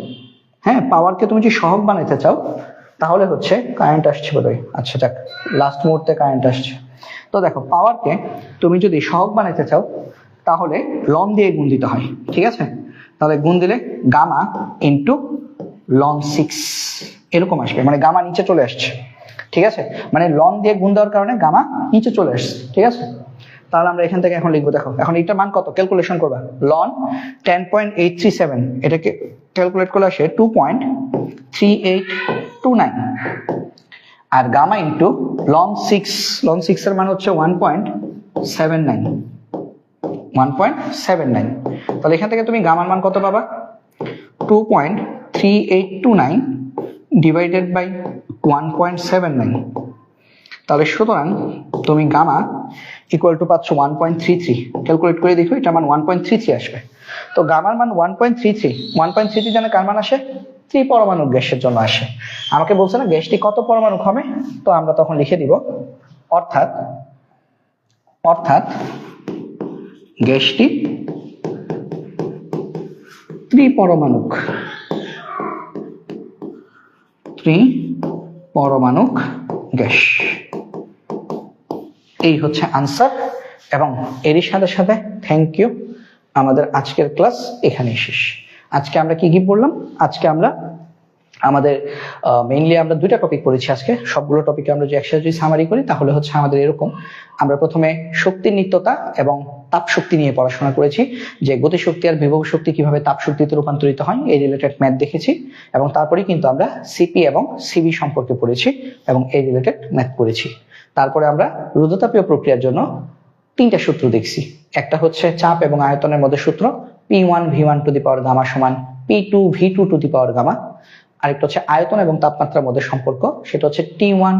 হ্যাঁ পাওয়ারকে তুমি যদি সহগ বানাইতে চাও, তাহলে হচ্ছে কারেন্ট আসছে বোধহয়, আচ্ছা যাক লাস্ট মুহূর্তে কারেন্ট আসছে। তো দেখো পাওয়ারকে তুমি যদি সহগ বানাইতে চাও তাহলে লন দিয়ে গুণ দিতে হয়, ঠিক আছে? তাহলে গুণ দিলে গামা ইন্টু লন 6 এরকম আসবে, মানে গামা নিচে চলে আসছে, ঠিক আছে? মানে লন দিয়ে গুণ দেওয়ার কারণে গামা নিচে চলে আসছে, ঠিক আছে? তাহলে আমরা এখান থেকে এখন লিখবো, দেখো এখন এটার মান কত ক্যালকুলেশন করবা, লন 10.837, এটাকে ক্যালকুলেট করলে আসে 2.3829, আর গামা ইন্টু লন 6 এর মান হচ্ছে 1.79। তাহলে এখান থেকে তুমি গামার মান কত পাবা? 2.3829 ডিভাইডেড বাই 1.79। তাহলে সুতরাং তুমি গামা ইকুয়াল টু পাচ্ছ 1.33। ক্যালকুলেট করে দেখো, এটা মান 1.33 আসবে। তো গামার মান 1.33 জানে কার মান আসে? 3 পরমাণু গ্যাসের জন্য আসে। আমাকে বলছে না গ্যাসটি কত পরমাণু হবে, তো আমরা তখন লিখে দিব অর্থাৎ গ্যাসটি 3 পরমাণুক গ্যাস। এই হচ্ছে আনসার, এবং এরই সাথে সাথে থ্যাংক ইউ, আমাদের আজকের ক্লাস এখানেই শেষ। আজকে আমরা কি পড়লাম? আজকে আমরা আমাদের মেইনলি আমরা দুইটা টপিক পড়েছি আজকে। সবগুলো টপিকে আমরা যে একসাথে যদি সামারি করি তাহলে হচ্ছে আমাদের এরকম, আমরা প্রথমে শক্তির নিত্যতা এবং তাপ শক্তি নিয়ে পড়াশোনা করেছি, যে গতি শক্তি আর বিভব শক্তি কিভাবে তাপ শক্তিতে রূপান্তরিত হয় এই রিলেটেড ম্যাথ দেখেছি, এবং তারপরে কিন্তু আমরা সিপি এবং সিবি সম্পর্কে পড়েছি এবং এই রিলেটেড ম্যাথ করেছি। তারপরে আমরা রুদ্ধতাপীয় প্রক্রিয়ার জন্য 3টা সূত্র দেখছি। একটা হচ্ছে চাপ এবং আয়তনের মধ্যে সূত্র, P1 V1 to the power gamma সমান P2 V2 to the power gamma. আরেকটা হচ্ছে আয়তন এবং তাপমাত্রার মধ্যে সম্পর্ক, সেটা হচ্ছে T1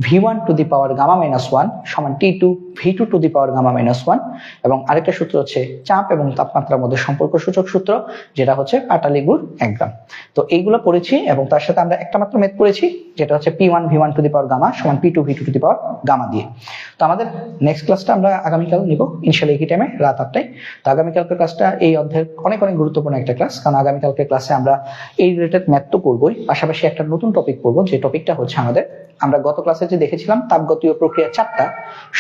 V1 to the power gamma -1 সমান T2 V2 to the power gamma -1। এবং আরেকটা সূত্র হচ্ছে চাপ এবং তাপমাত্রার মধ্যে সম্পর্ক সূচক সূত্র, যেটা হচ্ছে পাটালি গুড় 1 গ্রাম। তো এইগুলো পড়েছি, এবং তার সাথে আমরা একটা মাত্র ম্যাথ করেছি, যেটা হচ্ছে P1 V1 to the power gamma সমান P2 V2 to the power gamma দিয়ে। তো আমাদের নেক্সট ক্লাসটা আমরা আগামীকাল নিব ইনশাআল্লাহ এই টাইমে রাত 8টায়। তো আগামীকালকের ক্লাসটা এই অধ্যায়ের অনেক গুরুত্বপূর্ণ একটা ক্লাস, কারণ আগামীকালকের ক্লাসে আমরা এই রিলেটেড ম্যাথ তো করবোই, পাশাপাশি একটা নতুন টপিক পড়বো, যে টপিকটা হচ্ছে আমরা গত ক্লাসে যে দেখেছিলাম তাপগতীয় প্রক্রিয়া 4টা,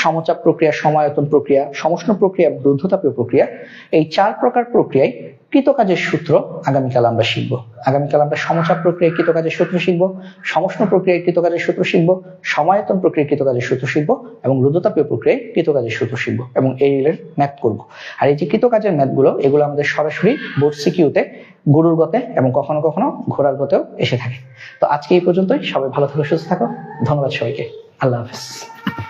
সমচাপ প্রক্রিয়া, সমায়তন প্রক্রিয়া, সমষ্ণ প্রক্রিয়া এবং রুদ্ধতাপীয় প্রক্রিয়া। এই 4 প্রকার প্রক্রিয়ায় কৃতকাজের সূত্র আগামীকাল আমরা শিখব। আগামীকাল আমরা সমচাপ প্রক্রিয়ায় কৃতকাজের সূত্র শিখব, সমষ্ণ প্রক্রিয়ায় কৃতকাজের সূত্র শিখব, সমায়তন প্রক্রিয়ায় কৃতকাজের সূত্র শিখব এবং রুদ্ধতাপীয় প্রক্রিয়ায় কৃতকাজের সূত্র শিখব এবং এই রিলের ম্যাথ করব। আর এই যে কৃতকাজের ম্যাথগুলো, এগুলো আমাদের সরাসরি বোর্ড সিকিউতে গরুর গতে এবং কখনো কখনো ঘোড়ার গতেও এসে থাকে। তো আজকে এই পর্যন্তই। সবাই ভালো থাকো, সুস্থ থাকো। ধন্যবাদ সবাইকে। আল্লাহ হাফেজ।